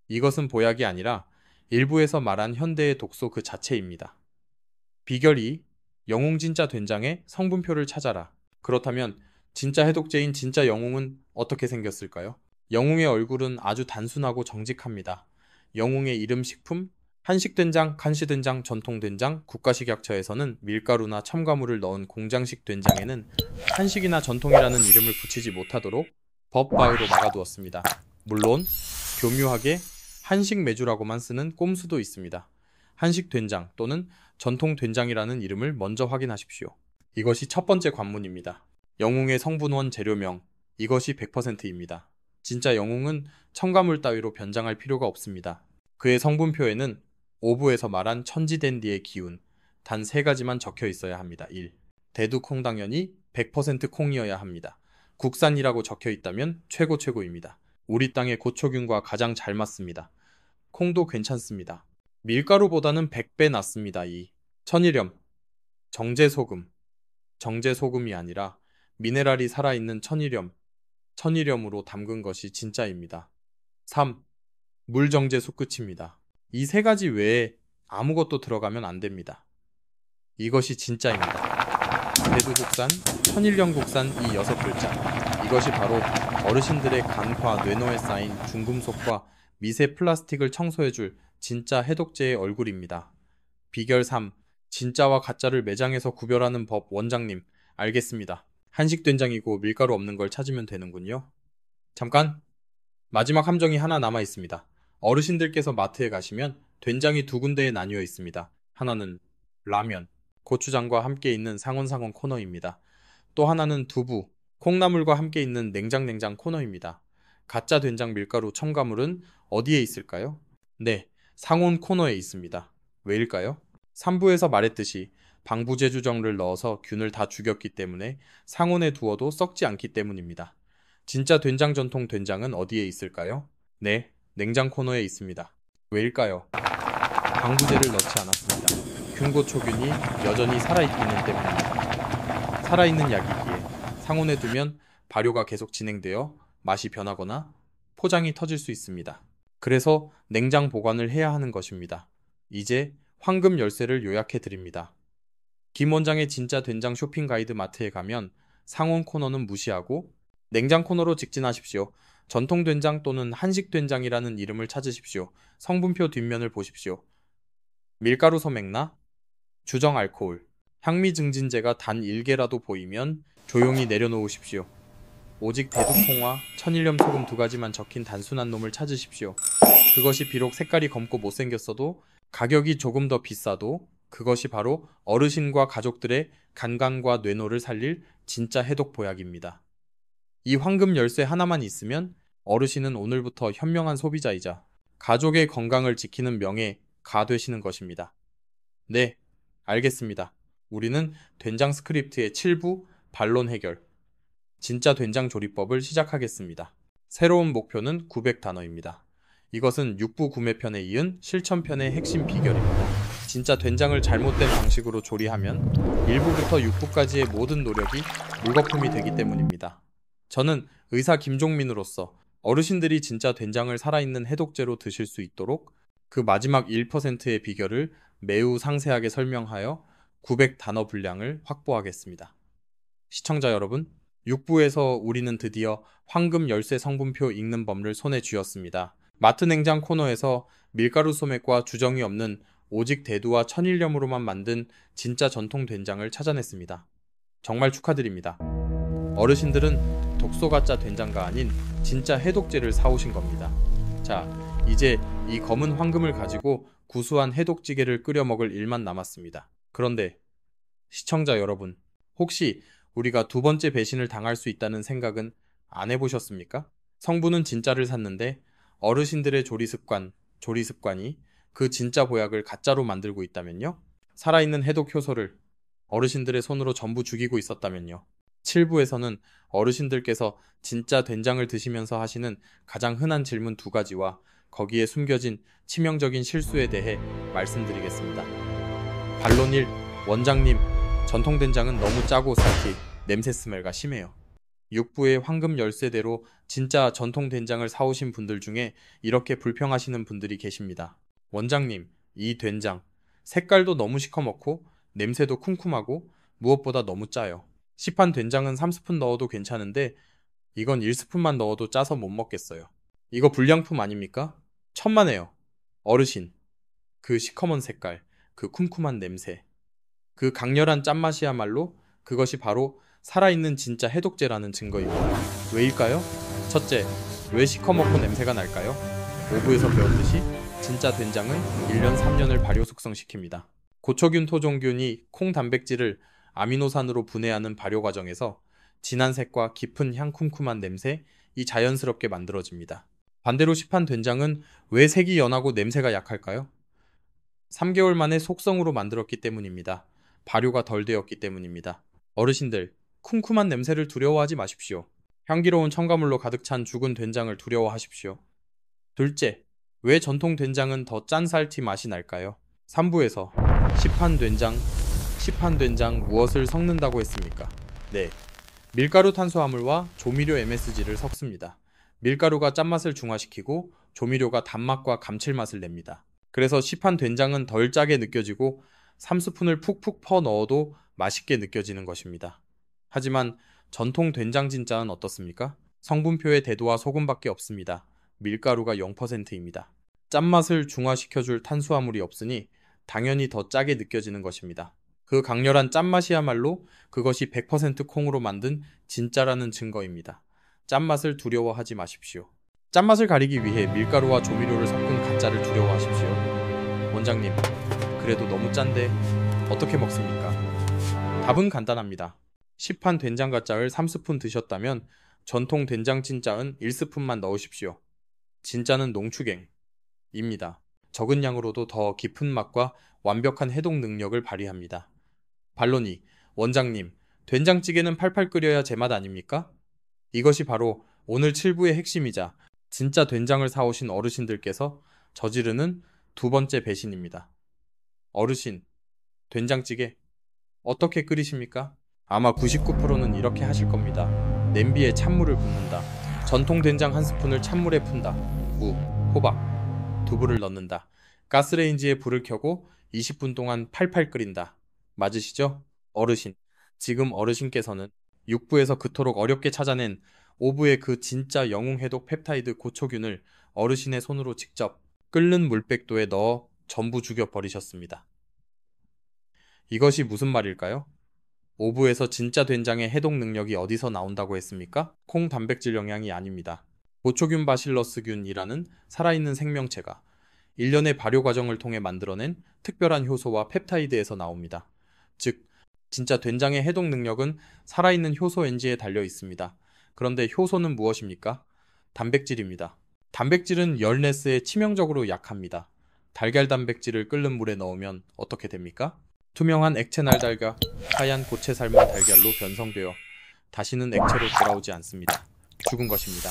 이것은 보약이 아니라 일부에서 말한 현대의 독소 그 자체입니다. 비결 2. 영웅 진짜 된장의 성분표를 찾아라. 그렇다면 진짜 해독제인 진짜 영웅은 어떻게 생겼을까요? 영웅의 얼굴은 아주 단순하고 정직합니다. 영웅의 이름 식품, 한식된장, 간시된장, 전통된장, 국가식약처에서는 밀가루나 첨가물을 넣은 공장식 된장에는 한식이나 전통이라는 이름을 붙이지 못하도록 법바위로 막아두었습니다. 물론 교묘하게 한식 메주라고만 쓰는 꼼수도 있습니다. 한식 된장 또는 전통 된장이라는 이름을 먼저 확인하십시오. 이것이 첫 번째 관문입니다. 영웅의 성분원 재료명, 이것이 100%입니다. 진짜 영웅은 첨가물 따위로 변장할 필요가 없습니다. 그의 성분표에는 오부에서 말한 천지댄디의 기운, 단 3가지만 적혀 있어야 합니다. 1. 대두콩 당연히 100% 콩이어야 합니다. 국산이라고 적혀 있다면 최고입니다. 우리 땅의 고초균과 가장 잘 맞습니다. 콩도 괜찮습니다. 밀가루보다는 100배 낫습니다. 2. 천일염, 정제소금, 정제소금이 아니라 미네랄이 살아있는 천일염, 천일염으로 담근 것이 진짜입니다. 3. 물정제소 끝입니다. 이 3가지 외에 아무것도 들어가면 안 됩니다. 이것이 진짜입니다. 대두 국산, 천일염 국산 이 6글자. 이것이 바로 어르신들의 간과 뇌노에 쌓인 중금속과 미세 플라스틱을 청소해줄 진짜 해독제의 얼굴입니다. 비결 3. 진짜와 가짜를 매장에서 구별하는 법. 원장님, 알겠습니다. 한식 된장이고 밀가루 없는 걸 찾으면 되는군요. 잠깐! 마지막 함정이 하나 남아 있습니다. 어르신들께서 마트에 가시면 된장이 2군데에 나뉘어 있습니다. 하나는 라면, 고추장과 함께 있는 상온상온 코너입니다. 또 하나는 두부, 콩나물과 함께 있는 냉장 코너입니다. 가짜 된장 밀가루 첨가물은 어디에 있을까요? 네, 상온 코너에 있습니다. 왜일까요? 3부에서 말했듯이 방부제 주정을 넣어서 균을 다 죽였기 때문에 상온에 두어도 썩지 않기 때문입니다. 진짜 된장 전통 된장은 어디에 있을까요? 네, 냉장 코너에 있습니다. 왜일까요? 방부제를 넣지 않았습니다. 균고초균이 여전히 살아있기 때문입니다. 살아있는 약이기에 상온에 두면 발효가 계속 진행되어 맛이 변하거나 포장이 터질 수 있습니다. 그래서 냉장 보관을 해야 하는 것입니다. 이제 황금 열쇠를 요약해 드립니다. 김 원장의 진짜 된장 쇼핑 가이드 마트에 가면 상온 코너는 무시하고 냉장 코너로 직진하십시오. 전통 된장 또는 한식 된장이라는 이름을 찾으십시오. 성분표 뒷면을 보십시오. 밀가루 소맥나 주정 알코올, 향미 증진제가 단 1개라도 보이면 조용히 내려놓으십시오. 오직 대두콩과 천일염 소금 2가지만 적힌 단순한 놈을 찾으십시오. 그것이 비록 색깔이 검고 못생겼어도 가격이 조금 더 비싸도 그것이 바로 어르신과 가족들의 간강과 뇌노를 살릴 진짜 해독 보약입니다. 이 황금 열쇠 하나만 있으면 어르신은 오늘부터 현명한 소비자이자 가족의 건강을 지키는 명예가 되시는 것입니다. 네, 알겠습니다. 우리는 된장 스크립트의 7부 반론 해결, 진짜 된장 조리법을 시작하겠습니다. 새로운 목표는 900단어입니다. 이것은 6부 구매편에 이은 실천편의 핵심 비결입니다. 진짜 된장을 잘못된 방식으로 조리하면 1부부터 6부까지의 모든 노력이 물거품이 되기 때문입니다. 저는 의사 김종민으로서 어르신들이 진짜 된장을 살아있는 해독제로 드실 수 있도록 그 마지막 1%의 비결을 매우 상세하게 설명하여 900단어 분량을 확보하겠습니다. 시청자 여러분, 6부에서 우리는 드디어 황금 열쇠 성분표 읽는 법을 손에 쥐었습니다. 마트 냉장 코너에서 밀가루 소맥과 주정이 없는 오직 대두와 천일염으로만 만든 진짜 전통 된장을 찾아냈습니다. 정말 축하드립니다. 어르신들은 독소 가짜 된장가 아닌 진짜 해독제를 사오신 겁니다. 자, 이제 이 검은 황금을 가지고 구수한 해독찌개를 끓여 먹을 일만 남았습니다. 그런데 시청자 여러분, 혹시 우리가 2번째 배신을 당할 수 있다는 생각은 안 해보셨습니까? 성분은 진짜를 샀는데 어르신들의 조리습관이 그 진짜 보약을 가짜로 만들고 있다면요? 살아있는 해독 효소를 어르신들의 손으로 전부 죽이고 있었다면요? 7부에서는 어르신들께서 진짜 된장을 드시면서 하시는 가장 흔한 질문 2가지와 거기에 숨겨진 치명적인 실수에 대해 말씀드리겠습니다. 반론 1. 원장님, 전통된장은 너무 짜고 살기, 냄새 스멜가 심해요. 육부의 황금 열쇠대로 진짜 전통 된장을 사오신 분들 중에 이렇게 불평하시는 분들이 계십니다. 원장님, 이 된장 색깔도 너무 시커멓고 냄새도 쿰쿰하고 무엇보다 너무 짜요. 시판 된장은 3스푼 넣어도 괜찮은데 이건 1스푼만 넣어도 짜서 못 먹겠어요. 이거 불량품 아닙니까? 천만에요. 어르신, 그 시커먼 색깔, 그 쿰쿰한 냄새, 그 강렬한 짠맛이야말로 그것이 바로 살아있는 진짜 해독제라는 증거입니다. 왜일까요? 첫째, 왜 시커멓고 냄새가 날까요? 오부에서 배웠듯이 진짜 된장은 1년 3년을 발효 숙성시킵니다. 고초균 토종균이 콩 단백질을 아미노산으로 분해하는 발효 과정에서 진한 색과 깊은 향 쿰쿰한 냄새, 이 자연스럽게 만들어집니다. 반대로 시판 된장은 왜 색이 연하고 냄새가 약할까요? 3개월 만에 속성으로 만들었기 때문입니다. 발효가 덜 되었기 때문입니다. 어르신들, 쿰쿰한 냄새를 두려워하지 마십시오. 향기로운 첨가물로 가득 찬 죽은 된장을 두려워하십시오. 둘째, 왜 전통 된장은 더 짠 살티 맛이 날까요? 3부에서 시판 된장 무엇을 섞는다고 했습니까? 네, 밀가루 탄수화물과 조미료 MSG를 섞습니다. 밀가루가 짠맛을 중화시키고 조미료가 단맛과 감칠맛을 냅니다. 그래서 시판 된장은 덜 짜게 느껴지고 3스푼을 푹푹 퍼 넣어도 맛있게 느껴지는 것입니다. 하지만 전통 된장 진짜는 어떻습니까? 성분표에 대두와 소금밖에 없습니다. 밀가루가 0%입니다. 짠맛을 중화시켜줄 탄수화물이 없으니 당연히 더 짜게 느껴지는 것입니다. 그 강렬한 짠맛이야말로 그것이 100% 콩으로 만든 진짜라는 증거입니다. 짠맛을 두려워하지 마십시오. 짠맛을 가리기 위해 밀가루와 조미료를 섞은 가짜를 두려워하십시오. 원장님, 그래도 너무 짠데 어떻게 먹습니까? 답은 간단합니다. 시판 된장 가짜를 3스푼 드셨다면 전통 된장 진짜는 1스푼만 넣으십시오. 진짜는 농축액입니다. 적은 양으로도 더 깊은 맛과 완벽한 해독 능력을 발휘합니다. 반론이, 원장님, 된장찌개는 팔팔 끓여야 제맛 아닙니까? 이것이 바로 오늘 7부의 핵심이자 진짜 된장을 사오신 어르신들께서 저지르는 두 번째 배신입니다. 어르신, 된장찌개 어떻게 끓이십니까? 아마 99%는 이렇게 하실 겁니다. 냄비에 찬물을 붓는다. 전통 된장 한 스푼을 찬물에 푼다. 무, 호박, 두부를 넣는다. 가스레인지에 불을 켜고 20분 동안 팔팔 끓인다. 맞으시죠? 어르신. 지금 어르신께서는 6부에서 그토록 어렵게 찾아낸 5부의 그 진짜 영웅해독 펩타이드 고초균을 어르신의 손으로 직접 끓는 물백도에 넣어 전부 죽여버리셨습니다. 이것이 무슨 말일까요? 5부에서 진짜 된장의 해독 능력이 어디서 나온다고 했습니까? 콩 단백질 영양이 아닙니다. 고초균 바실러스균이라는 살아있는 생명체가 일련의 발효 과정을 통해 만들어낸 특별한 효소와 펩타이드에서 나옵니다. 즉, 진짜 된장의 해독 능력은 살아있는 효소 엔지에 달려 있습니다. 그런데 효소는 무엇입니까? 단백질입니다. 단백질은 열네스에 치명적으로 약합니다. 달걀 단백질을 끓는 물에 넣으면 어떻게 됩니까? 투명한 액체 날달과 하얀 고체 삶은 달걀로 변성되어 다시는 액체로 돌아오지 않습니다. 죽은 것입니다.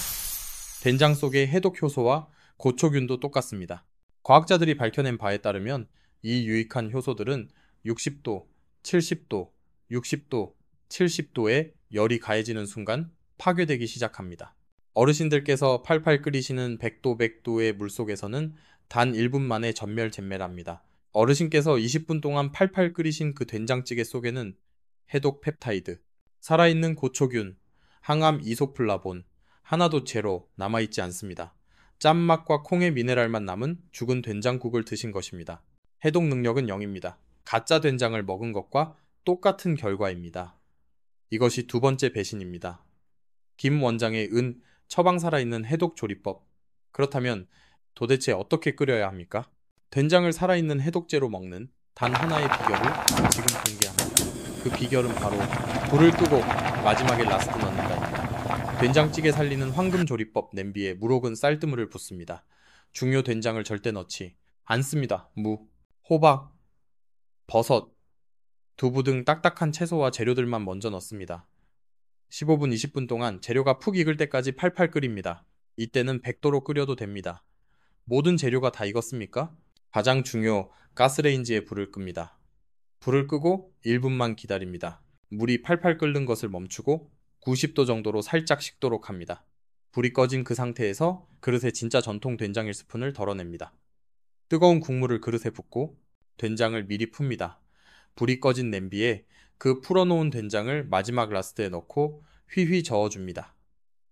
된장 속의 해독 효소와 고초균도 똑같습니다. 과학자들이 밝혀낸 바에 따르면 이 유익한 효소들은 60도, 70도, 60도, 70도에 열이 가해지는 순간 파괴되기 시작합니다. 어르신들께서 팔팔 끓이시는 100도 100도의 물속에서는 단 1분 만에 전멸진멸합니다. 어르신께서 20분 동안 팔팔 끓이신 그 된장찌개 속에는 해독 펩타이드, 살아있는 고초균, 항암 이소플라본, 하나도 제로 남아있지 않습니다. 짠맛과 콩의 미네랄만 남은 죽은 된장국을 드신 것입니다. 해독 능력은 0입니다. 가짜 된장을 먹은 것과 똑같은 결과입니다. 이것이 두 번째 배신입니다. 김 원장의 처방 살아있는 해독 조리법. 그렇다면 도대체 어떻게 끓여야 합니까? 된장을 살아있는 해독제로 먹는 단 하나의 비결을 지금 공개합니다. 그 비결은 바로 불을 끄고 마지막에 라스트 넣는다입니다. 된장찌개 살리는 황금 조리법 냄비에 물 혹은 쌀뜨물을 붓습니다. 중요 된장을 절대 넣지 않습니다. 무, 호박, 버섯, 두부 등 딱딱한 채소와 재료들만 먼저 넣습니다. 15분, 20분 동안 재료가 푹 익을 때까지 팔팔 끓입니다. 이때는 100도로 끓여도 됩니다. 모든 재료가 다 익었습니까? 가장 중요 가스레인지에 불을 끕니다. 불을 끄고 1분만 기다립니다. 물이 팔팔 끓는 것을 멈추고 90도 정도로 살짝 식도록 합니다. 불이 꺼진 그 상태에서 그릇에 진짜 전통 된장 1스푼을 덜어냅니다. 뜨거운 국물을 그릇에 붓고 된장을 미리 풉니다. 불이 꺼진 냄비에 그 풀어놓은 된장을 마지막 라스트에 넣고 휘휘 저어줍니다.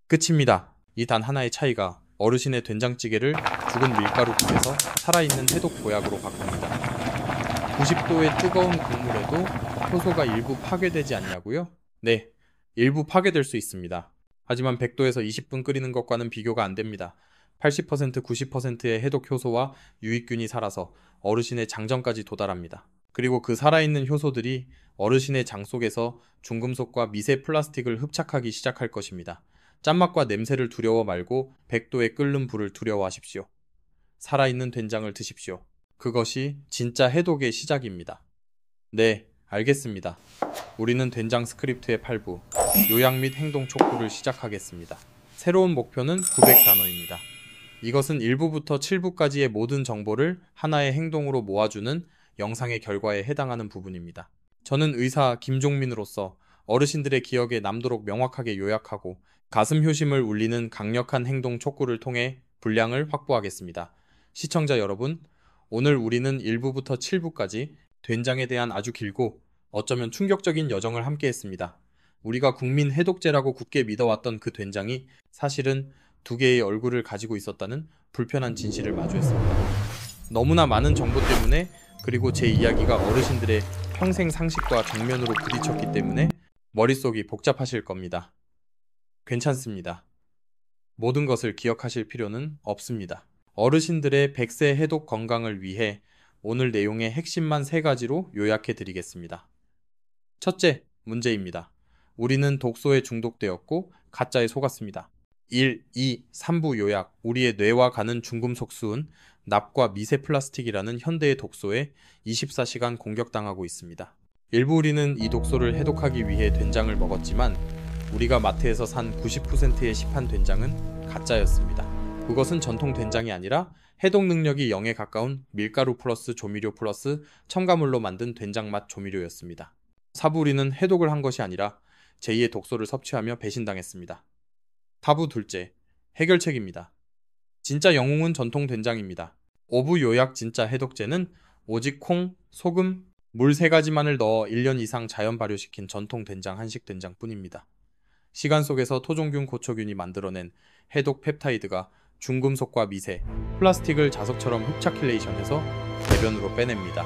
끝입니다. 이 단 하나의 차이가 어르신의 된장찌개를 죽은 밀가루국에서 살아있는 해독 보약으로 바꿉니다. 90도의 뜨거운 국물에도 효소가 일부 파괴되지 않냐고요? 네, 일부 파괴될 수 있습니다. 하지만 100도에서 20분 끓이는 것과는 비교가 안 됩니다. 80%, 90%의 해독 효소와 유익균이 살아서 어르신의 장정까지 도달합니다. 그리고 그 살아있는 효소들이 어르신의 장 속에서 중금속과 미세 플라스틱을 흡착하기 시작할 것입니다. 짠맛과 냄새를 두려워 말고 100도에 끓는 불을 두려워하십시오. 살아있는 된장을 드십시오. 그것이 진짜 해독의 시작입니다. 네, 알겠습니다. 우리는 된장 스크립트의 8부, 요약 및 행동 촉구를 시작하겠습니다. 새로운 목표는 900단어입니다. 이것은 1부부터 7부까지의 모든 정보를 하나의 행동으로 모아주는 영상의 결과에 해당하는 부분입니다. 저는 의사 김종민으로서 어르신들의 기억에 남도록 명확하게 요약하고 가슴 효심을 울리는 강력한 행동 촉구를 통해 분량을 확보하겠습니다. 시청자 여러분, 오늘 우리는 1부부터 7부까지 된장에 대한 아주 길고 어쩌면 충격적인 여정을 함께 했습니다. 우리가 국민 해독제라고 굳게 믿어왔던 그 된장이 사실은 두 개의 얼굴을 가지고 있었다는 불편한 진실을 마주했습니다. 너무나 많은 정보 때문에 그리고 제 이야기가 어르신들의 평생 상식과 정면으로 부딪혔기 때문에 머릿속이 복잡하실 겁니다. 괜찮습니다. 모든 것을 기억하실 필요는 없습니다. 어르신들의 100세 해독 건강을 위해 오늘 내용의 핵심만 3가지로 요약해 드리겠습니다. 첫째, 문제입니다. 우리는 독소에 중독되었고 가짜에 속았습니다. 1, 2, 3부 요약. 우리의 뇌와 간은 중금속 수은, 납과 미세 플라스틱이라는 현대의 독소에 24시간 공격당하고 있습니다. 일부 우리는 이 독소를 해독하기 위해 된장을 먹었지만 우리가 마트에서 산 90%의 시판 된장은 가짜였습니다. 그것은 전통 된장이 아니라 해독 능력이 0에 가까운 밀가루 플러스 조미료 플러스 첨가물로 만든 된장맛 조미료였습니다. 사부리는 해독을 한 것이 아니라 제2의 독소를 섭취하며 배신당했습니다. 타부 둘째, 해결책입니다. 진짜 영웅은 전통 된장입니다. 5부 요약 진짜 해독제는 오직 콩, 소금, 물 3가지만을 넣어 1년 이상 자연 발효시킨 전통 된장 한식 된장뿐입니다. 시간 속에서 토종균 고초균이 만들어낸 해독 펩타이드가 중금속과 미세, 플라스틱을 자석처럼 흡착킬레이션해서 대변으로 빼냅니다.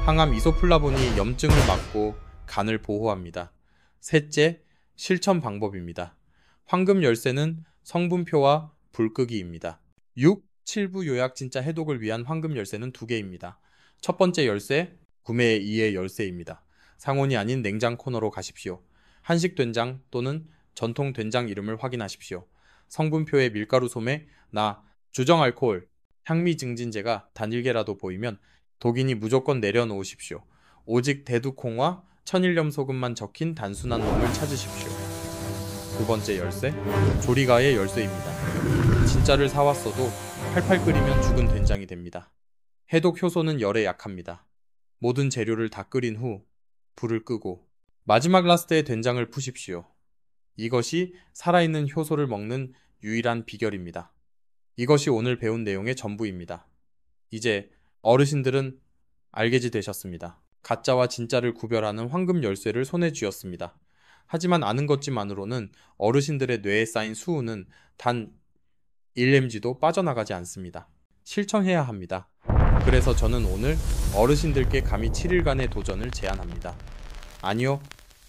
항암 이소플라본이 염증을 막고 간을 보호합니다. 셋째, 실천 방법입니다. 황금 열쇠는 성분표와 불끄기입니다. 6, 7부 요약 진짜 해독을 위한 황금 열쇠는 2개입니다. 첫 번째 열쇠, 구매의 2의 열쇠입니다. 상온이 아닌 냉장 코너로 가십시오. 한식 된장 또는 전통 된장 이름을 확인하십시오. 성분표에 밀가루 소매, 나, 주정 알코올, 향미 증진제가 단일개라도 보이면 독인이 무조건 내려놓으십시오. 오직 대두콩과 천일염 소금만 적힌 단순한 놈을 찾으십시오. 두 번째 열쇠, 조리가의 열쇠입니다. 진짜를 사왔어도 팔팔 끓이면 죽은 된장이 됩니다. 해독 효소는 열에 약합니다. 모든 재료를 다 끓인 후 불을 끄고 마지막 라스트에 된장을 푸십시오. 이것이 살아있는 효소를 먹는 유일한 비결입니다. 이것이 오늘 배운 내용의 전부입니다. 이제 어르신들은 알게지 되셨습니다. 가짜와 진짜를 구별하는 황금 열쇠를 손에 쥐었습니다. 하지만 아는 것만으로는 어르신들의 뇌에 쌓인 수은은 단 1mg도 빠져나가지 않습니다. 실천해야 합니다. 그래서 저는 오늘 어르신들께 감히 7일간의 도전을 제안합니다. 아니요,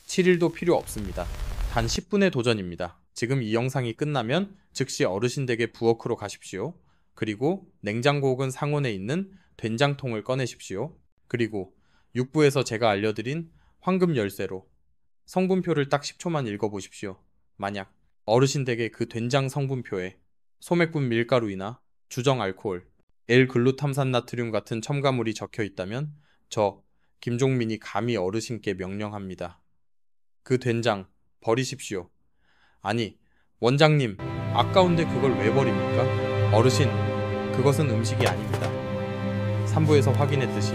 7일도 필요 없습니다. 단 10분의 도전입니다. 지금 이 영상이 끝나면 즉시 어르신 댁에 부엌으로 가십시오. 그리고 냉장고 혹은 상온에 있는 된장통을 꺼내십시오. 그리고 6부에서 제가 알려드린 황금 열쇠로 성분표를 딱 10초만 읽어보십시오. 만약 어르신 댁의 그 된장 성분표에 소맥분 밀가루이나 주정 알코올, L글루탐산나트륨 같은 첨가물이 적혀 있다면 저 김종민이 감히 어르신께 명령합니다. 그 된장 버리십시오. 아니, 원장님, 아까운데 그걸 왜 버립니까? 어르신, 그것은 음식이 아닙니다. 3부에서 확인했듯이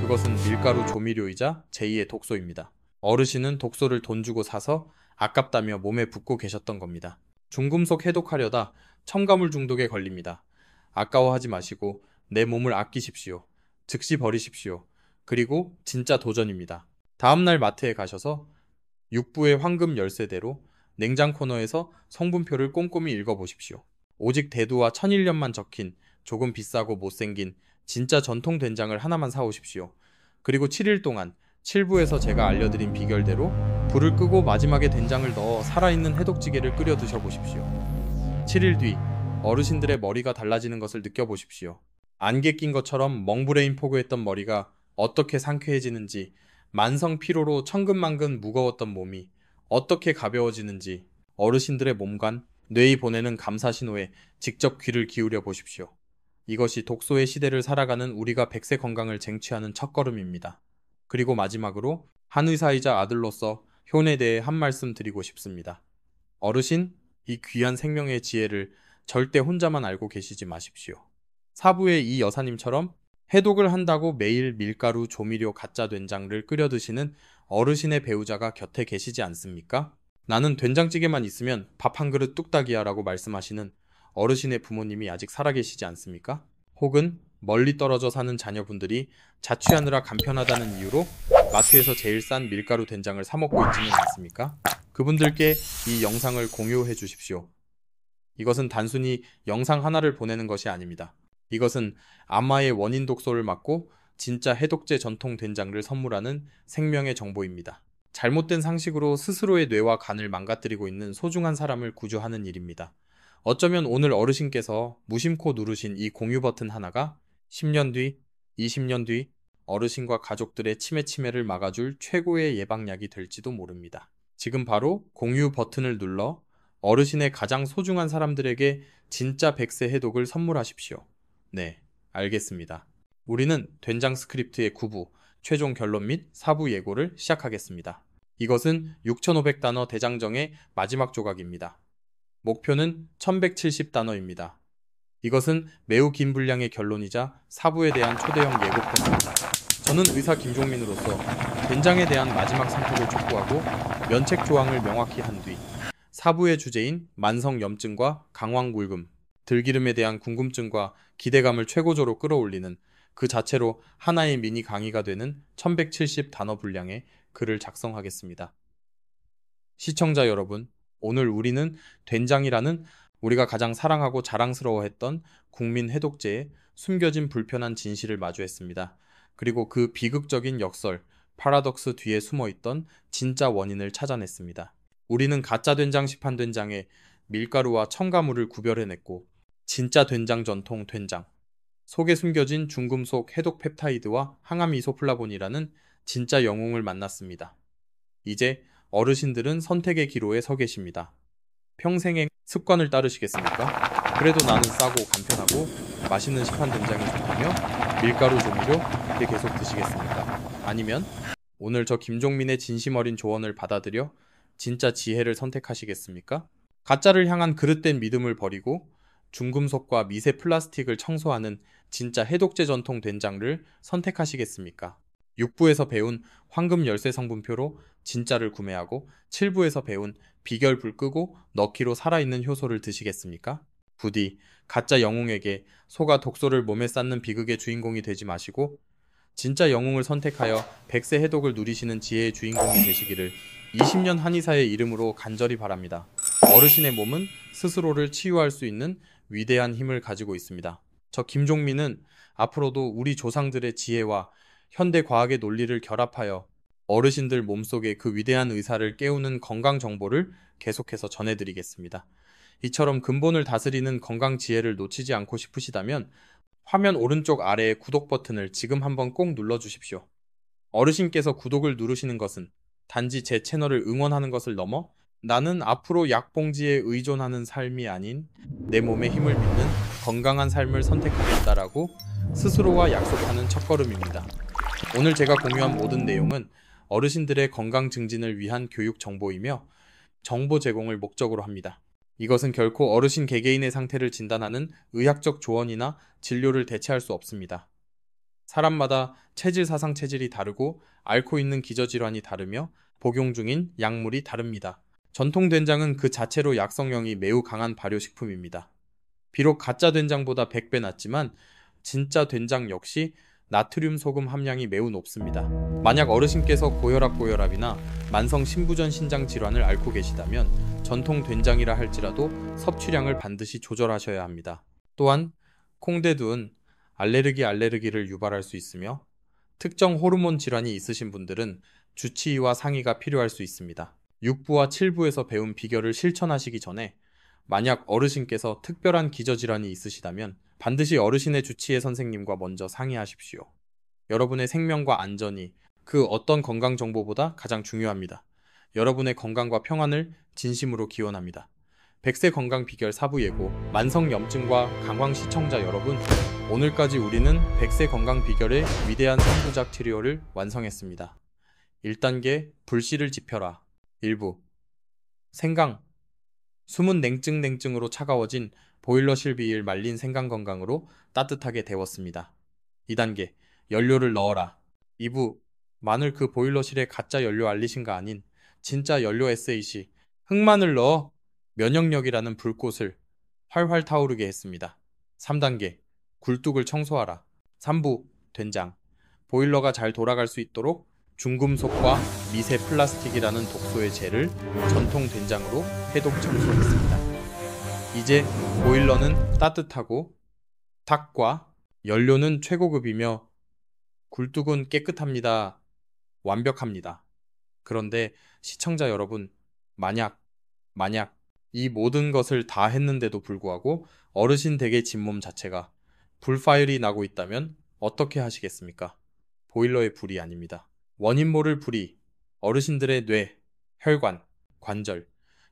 그것은 밀가루 조미료이자 제2의 독소입니다. 어르신은 독소를 돈 주고 사서 아깝다며 몸에 붓고 계셨던 겁니다. 중금속 해독하려다 첨가물 중독에 걸립니다. 아까워하지 마시고 내 몸을 아끼십시오. 즉시 버리십시오. 그리고 진짜 도전입니다. 다음날 마트에 가셔서 육부의 황금 열쇠대로 냉장 코너에서 성분표를 꼼꼼히 읽어보십시오. 오직 대두와 천일염만 적힌 조금 비싸고 못생긴 진짜 전통 된장을 하나만 사오십시오. 그리고 7일 동안 7부에서 제가 알려드린 비결대로 불을 끄고 마지막에 된장을 넣어 살아있는 해독찌개를 끓여 드셔보십시오. 7일 뒤 어르신들의 머리가 달라지는 것을 느껴보십시오. 안개 낀 것처럼 멍브레인 포구했던 머리가 어떻게 상쾌해지는지, 만성 피로로 천근만근 무거웠던 몸이 어떻게 가벼워지는지 어르신들의 몸관, 뇌에 보내는 감사 신호에 직접 귀를 기울여 보십시오. 이것이 독소의 시대를 살아가는 우리가 100세 건강을 쟁취하는 첫걸음입니다. 그리고 마지막으로 한 의사이자 아들로서 효에 대해 한 말씀 드리고 싶습니다. 어르신, 이 귀한 생명의 지혜를 절대 혼자만 알고 계시지 마십시오. 사부의 이 여사님처럼 해독을 한다고 매일 밀가루, 조미료, 가짜 된장을 끓여 드시는 어르신의 배우자가 곁에 계시지 않습니까? 나는 된장찌개만 있으면 밥 한 그릇 뚝딱이야 라고 말씀하시는 어르신의 부모님이 아직 살아계시지 않습니까? 혹은 멀리 떨어져 사는 자녀분들이 자취하느라 간편하다는 이유로 마트에서 제일 싼 밀가루 된장을 사 먹고 있지는 않습니까? 그분들께 이 영상을 공유해 주십시오. 이것은 단순히 영상 하나를 보내는 것이 아닙니다. 이것은 암화의 원인 독소를 막고 진짜 해독제 전통 된장을 선물하는 생명의 정보입니다. 잘못된 상식으로 스스로의 뇌와 간을 망가뜨리고 있는 소중한 사람을 구조하는 일입니다. 어쩌면 오늘 어르신께서 무심코 누르신 이 공유 버튼 하나가 10년 뒤, 20년 뒤 어르신과 가족들의 치매를 막아줄 최고의 예방약이 될지도 모릅니다. 지금 바로 공유 버튼을 눌러 어르신의 가장 소중한 사람들에게 진짜 100세 해독을 선물하십시오. 네, 알겠습니다. 우리는 된장 스크립트의 9부, 최종 결론 및 4부 예고를 시작하겠습니다. 이것은 6500단어 대장정의 마지막 조각입니다. 목표는 1170단어입니다. 이것은 매우 긴 분량의 결론이자 4부에 대한 초대형 예고편입니다. 저는 의사 김종민으로서 된장에 대한 마지막 선택을 촉구하고 면책 조항을 명확히 한 뒤 4부의 주제인 만성염증과 강황불금, 들기름에 대한 궁금증과 기대감을 최고조로 끌어올리는 그 자체로 하나의 미니 강의가 되는 1170단어 분량의 글을 작성하겠습니다. 시청자 여러분, 오늘 우리는 된장이라는 우리가 가장 사랑하고 자랑스러워했던 국민 해독제의 숨겨진 불편한 진실을 마주했습니다. 그리고 그 비극적인 역설, 파라독스 뒤에 숨어있던 진짜 원인을 찾아냈습니다. 우리는 가짜 된장 시판 된장에 밀가루와 첨가물을 구별해냈고 진짜 된장 전통 된장, 속에 숨겨진 중금속 해독 펩타이드와 항암 이소플라본이라는 진짜 영웅을 만났습니다. 이제 어르신들은 선택의 기로에 서 계십니다. 평생의 습관을 따르시겠습니까? 그래도 나는 싸고 간편하고 맛있는 시판 된장이 좋다며 밀가루 조미료 계속 드시겠습니까? 아니면 오늘 저 김종민의 진심 어린 조언을 받아들여 진짜 지혜를 선택하시겠습니까? 가짜를 향한 그릇된 믿음을 버리고 중금속과 미세 플라스틱을 청소하는 진짜 해독제 전통 된장을 선택하시겠습니까? 6부에서 배운 황금 열쇠 성분표로 진짜를 구매하고 7부에서 배운 비결 불 끄고 넣기로 살아있는 효소를 드시겠습니까? 부디 가짜 영웅에게 속아 독소를 몸에 쌓는 비극의 주인공이 되지 마시고 진짜 영웅을 선택하여 100세 해독을 누리시는 지혜의 주인공이 되시기를 20년 한의사의 이름으로 간절히 바랍니다. 어르신의 몸은 스스로를 치유할 수 있는 위대한 힘을 가지고 있습니다. 저 김종민은 앞으로도 우리 조상들의 지혜와 현대 과학의 논리를 결합하여 어르신들 몸속의 그 위대한 의사를 깨우는 건강 정보를 계속해서 전해드리겠습니다. 이처럼 근본을 다스리는 건강 지혜를 놓치지 않고 싶으시다면 화면 오른쪽 아래의 구독 버튼을 지금 한번 꼭 눌러주십시오. 어르신께서 구독을 누르시는 것은 단지 제 채널을 응원하는 것을 넘어 나는 앞으로 약봉지에 의존하는 삶이 아닌 내 몸의 힘을 믿는 건강한 삶을 선택하겠다라고 스스로와 약속하는 첫걸음입니다. 오늘 제가 공유한 모든 내용은 어르신들의 건강 증진을 위한 교육 정보이며 정보 제공을 목적으로 합니다. 이것은 결코 어르신 개개인의 상태를 진단하는 의학적 조언이나 진료를 대체할 수 없습니다. 사람마다 체질 사상 체질이 다르고 앓고 있는 기저질환이 다르며 복용 중인 약물이 다릅니다. 전통 된장은 그 자체로 약성력이 매우 강한 발효식품입니다. 비록 가짜 된장보다 100배 낫지만 진짜 된장 역시 나트륨 소금 함량이 매우 높습니다. 만약 어르신께서 고혈압이나 만성 신부전 신장 질환을 앓고 계시다면 전통 된장이라 할지라도 섭취량을 반드시 조절하셔야 합니다. 또한 콩대두는 알레르기를 유발할 수 있으며 특정 호르몬 질환이 있으신 분들은 주치의와 상의가 필요할 수 있습니다. 6부와 7부에서 배운 비결을 실천하시기 전에 만약 어르신께서 특별한 기저질환이 있으시다면 반드시 어르신의 주치의 선생님과 먼저 상의하십시오. 여러분의 생명과 안전이 그 어떤 건강 정보보다 가장 중요합니다. 여러분의 건강과 평안을 진심으로 기원합니다. 100세 건강 비결 4부 예고. 만성염증과 강황 시청자 여러분, 오늘까지 우리는 100세 건강 비결의 위대한 3부작 트리오를 완성했습니다. 1단계 불씨를 지펴라. 1부 생강. 숨은 냉증으로 차가워진 보일러 실비일 말린 생강 건강으로 따뜻하게 데웠습니다. 2단계 연료를 넣어라. 2부 마늘 그 보일러실에 가짜 연료 알리신가 아닌 진짜 연료 SAC 흑마늘 넣어 면역력이라는 불꽃을 활활 타오르게 했습니다. 3단계 굴뚝을 청소하라. 3부 된장. 보일러가 잘 돌아갈 수 있도록 중금속과 미세 플라스틱이라는 독소의 젤을 전통 된장으로 해독 청소했습니다. 이제 보일러는 따뜻하고 탁과 연료는 최고급이며 굴뚝은 깨끗합니다. 완벽합니다. 그런데 시청자 여러분, 만약 이 모든 것을 다 했는데도 불구하고 어르신 댁의 진몸 자체가 불파열이 나고 있다면 어떻게 하시겠습니까? 보일러의 불이 아닙니다. 원인 모를 불이 어르신들의 뇌, 혈관, 관절,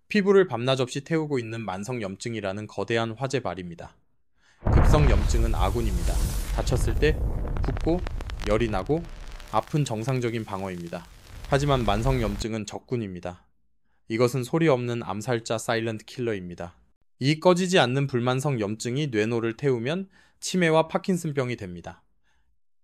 피부를 밤낮 없이 태우고 있는 만성염증이라는 거대한 화재발입니다. 급성염증은 아군입니다. 다쳤을 때 붓고 열이 나고 아픈 정상적인 방어입니다. 하지만 만성염증은 적군입니다. 이것은 소리 없는 암살자 사일런트 킬러입니다. 이 꺼지지 않는 불만성 염증이 뇌노를 태우면 치매와 파킨슨병이 됩니다.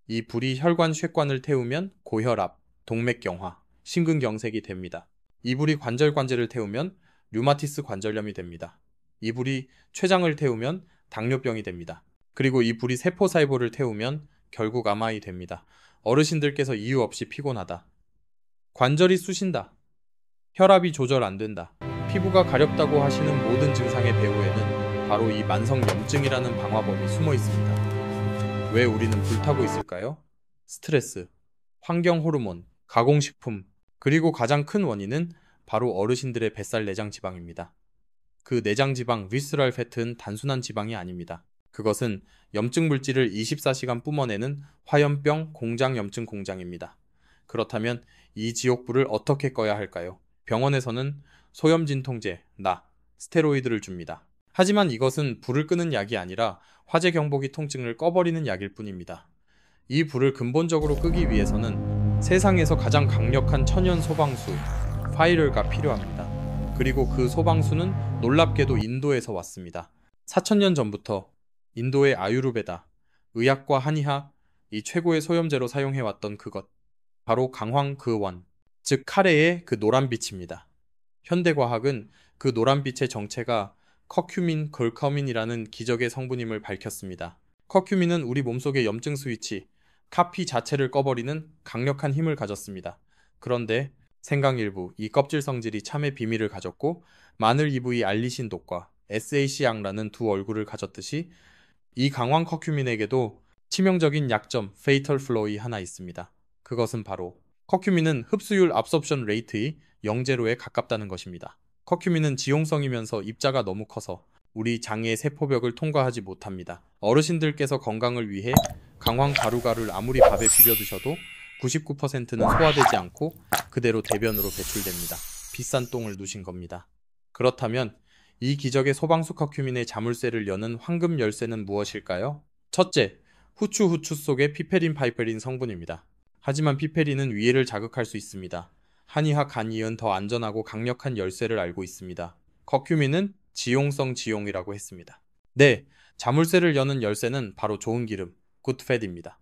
이 불이 혈관 血관을 태우면 고혈압, 동맥경화, 심근경색이 됩니다. 이 불이 관절관제를 태우면 류마티스 관절염이 됩니다. 이 불이 췌장을 태우면 당뇨병이 됩니다. 그리고 이 불이 세포살보를 태우면 결국 암이 됩니다. 어르신들께서 이유 없이 피곤하다. 관절이 쑤신다. 혈압이 조절 안 된다. 피부가 가렵다고 하시는 모든 증상의 배후에는 바로 이 만성염증이라는 방화범이 숨어 있습니다. 왜 우리는 불타고 있을까요? 스트레스, 환경 호르몬, 가공식품, 그리고 가장 큰 원인은 바로 어르신들의 뱃살 내장 지방입니다. 그 내장 지방 비스럴 패트는 단순한 지방이 아닙니다. 그것은 염증 물질을 24시간 뿜어내는 화염병 공장 염증 공장입니다. 그렇다면 이 지옥불을 어떻게 꺼야 할까요? 병원에서는 소염 진통제, 스테로이드를 줍니다. 하지만 이것은 불을 끄는 약이 아니라 화재 경보기 통증을 꺼버리는 약일 뿐입니다. 이 불을 근본적으로 끄기 위해서는 세상에서 가장 강력한 천연 소방수, 파이럴가 필요합니다. 그리고 그 소방수는 놀랍게도 인도에서 왔습니다. 4000년 전부터 인도의 아유르베다, 의학과 한의학, 이 최고의 소염제로 사용해왔던 그것, 바로 강황 그 원, 즉 카레의 그 노란빛입니다. 현대과학은 그 노란빛의 정체가 커큐민, 걸커민이라는 기적의 성분임을 밝혔습니다. 커큐민은 우리 몸속의 염증 스위치, 카피 자체를 꺼버리는 강력한 힘을 가졌습니다. 그런데 생강 일부, 이 껍질 성질이 참의 비밀을 가졌고 마늘 이브이 알리신 독과 SAC 양라는 두 얼굴을 가졌듯이 이 강황 커큐민에게도 치명적인 약점, 페이털 플로이 하나 있습니다. 그것은 바로 커큐민은 흡수율 압sorption 레이트의 0제로에 가깝다는 것입니다. 커큐민은 지용성이면서 입자가 너무 커서 우리 장의 세포벽을 통과하지 못합니다. 어르신들께서 건강을 위해 강황 가루가루를 아무리 밥에 비벼 드셔도 99%는 소화되지 않고 그대로 대변으로 배출됩니다. 비싼 똥을 누신 겁니다. 그렇다면 이 기적의 소방수 커큐민의 자물쇠를 여는 황금 열쇠는 무엇일까요? 첫째, 후추 속의 피페린 파이페린 성분입니다. 하지만 피페린은 위해를 자극할 수 있습니다. 한의학 간이은 더 안전하고 강력한 열쇠를 알고 있습니다. 커큐민은 지용성 지용이라고 했습니다. 네, 자물쇠를 여는 열쇠는 바로 좋은 기름, 굿팻입니다.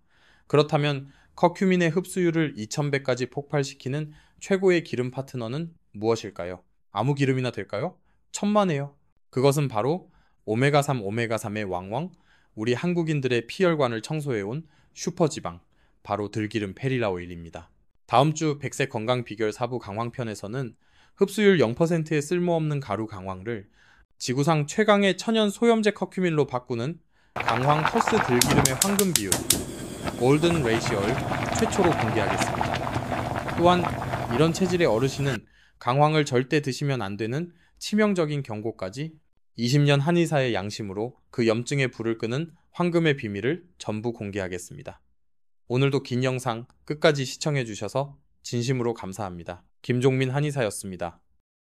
그렇다면 커큐민의 흡수율을 2100까지 폭발시키는 최고의 기름 파트너는 무엇일까요? 아무 기름이나 될까요? 천만에요. 그것은 바로 오메가3 오메가3의 왕왕, 우리 한국인들의 피혈관을 청소해온 슈퍼지방, 바로 들기름 페리라 오일입니다. 다음 주 백세 건강 비결 4부 강황편에서는 흡수율 0%의 쓸모없는 가루 강황을 지구상 최강의 천연 소염제 커큐민로 바꾸는 강황 터스 들기름의 황금 비율, 골든 레이시어를 최초로 공개하겠습니다. 또한 이런 체질의 어르신은 강황을 절대 드시면 안 되는 치명적인 경고까지 20년 한의사의 양심으로 그 염증의 불을 끄는 황금의 비밀을 전부 공개하겠습니다. 오늘도 긴 영상 끝까지 시청해주셔서 진심으로 감사합니다. 김종민 한의사였습니다.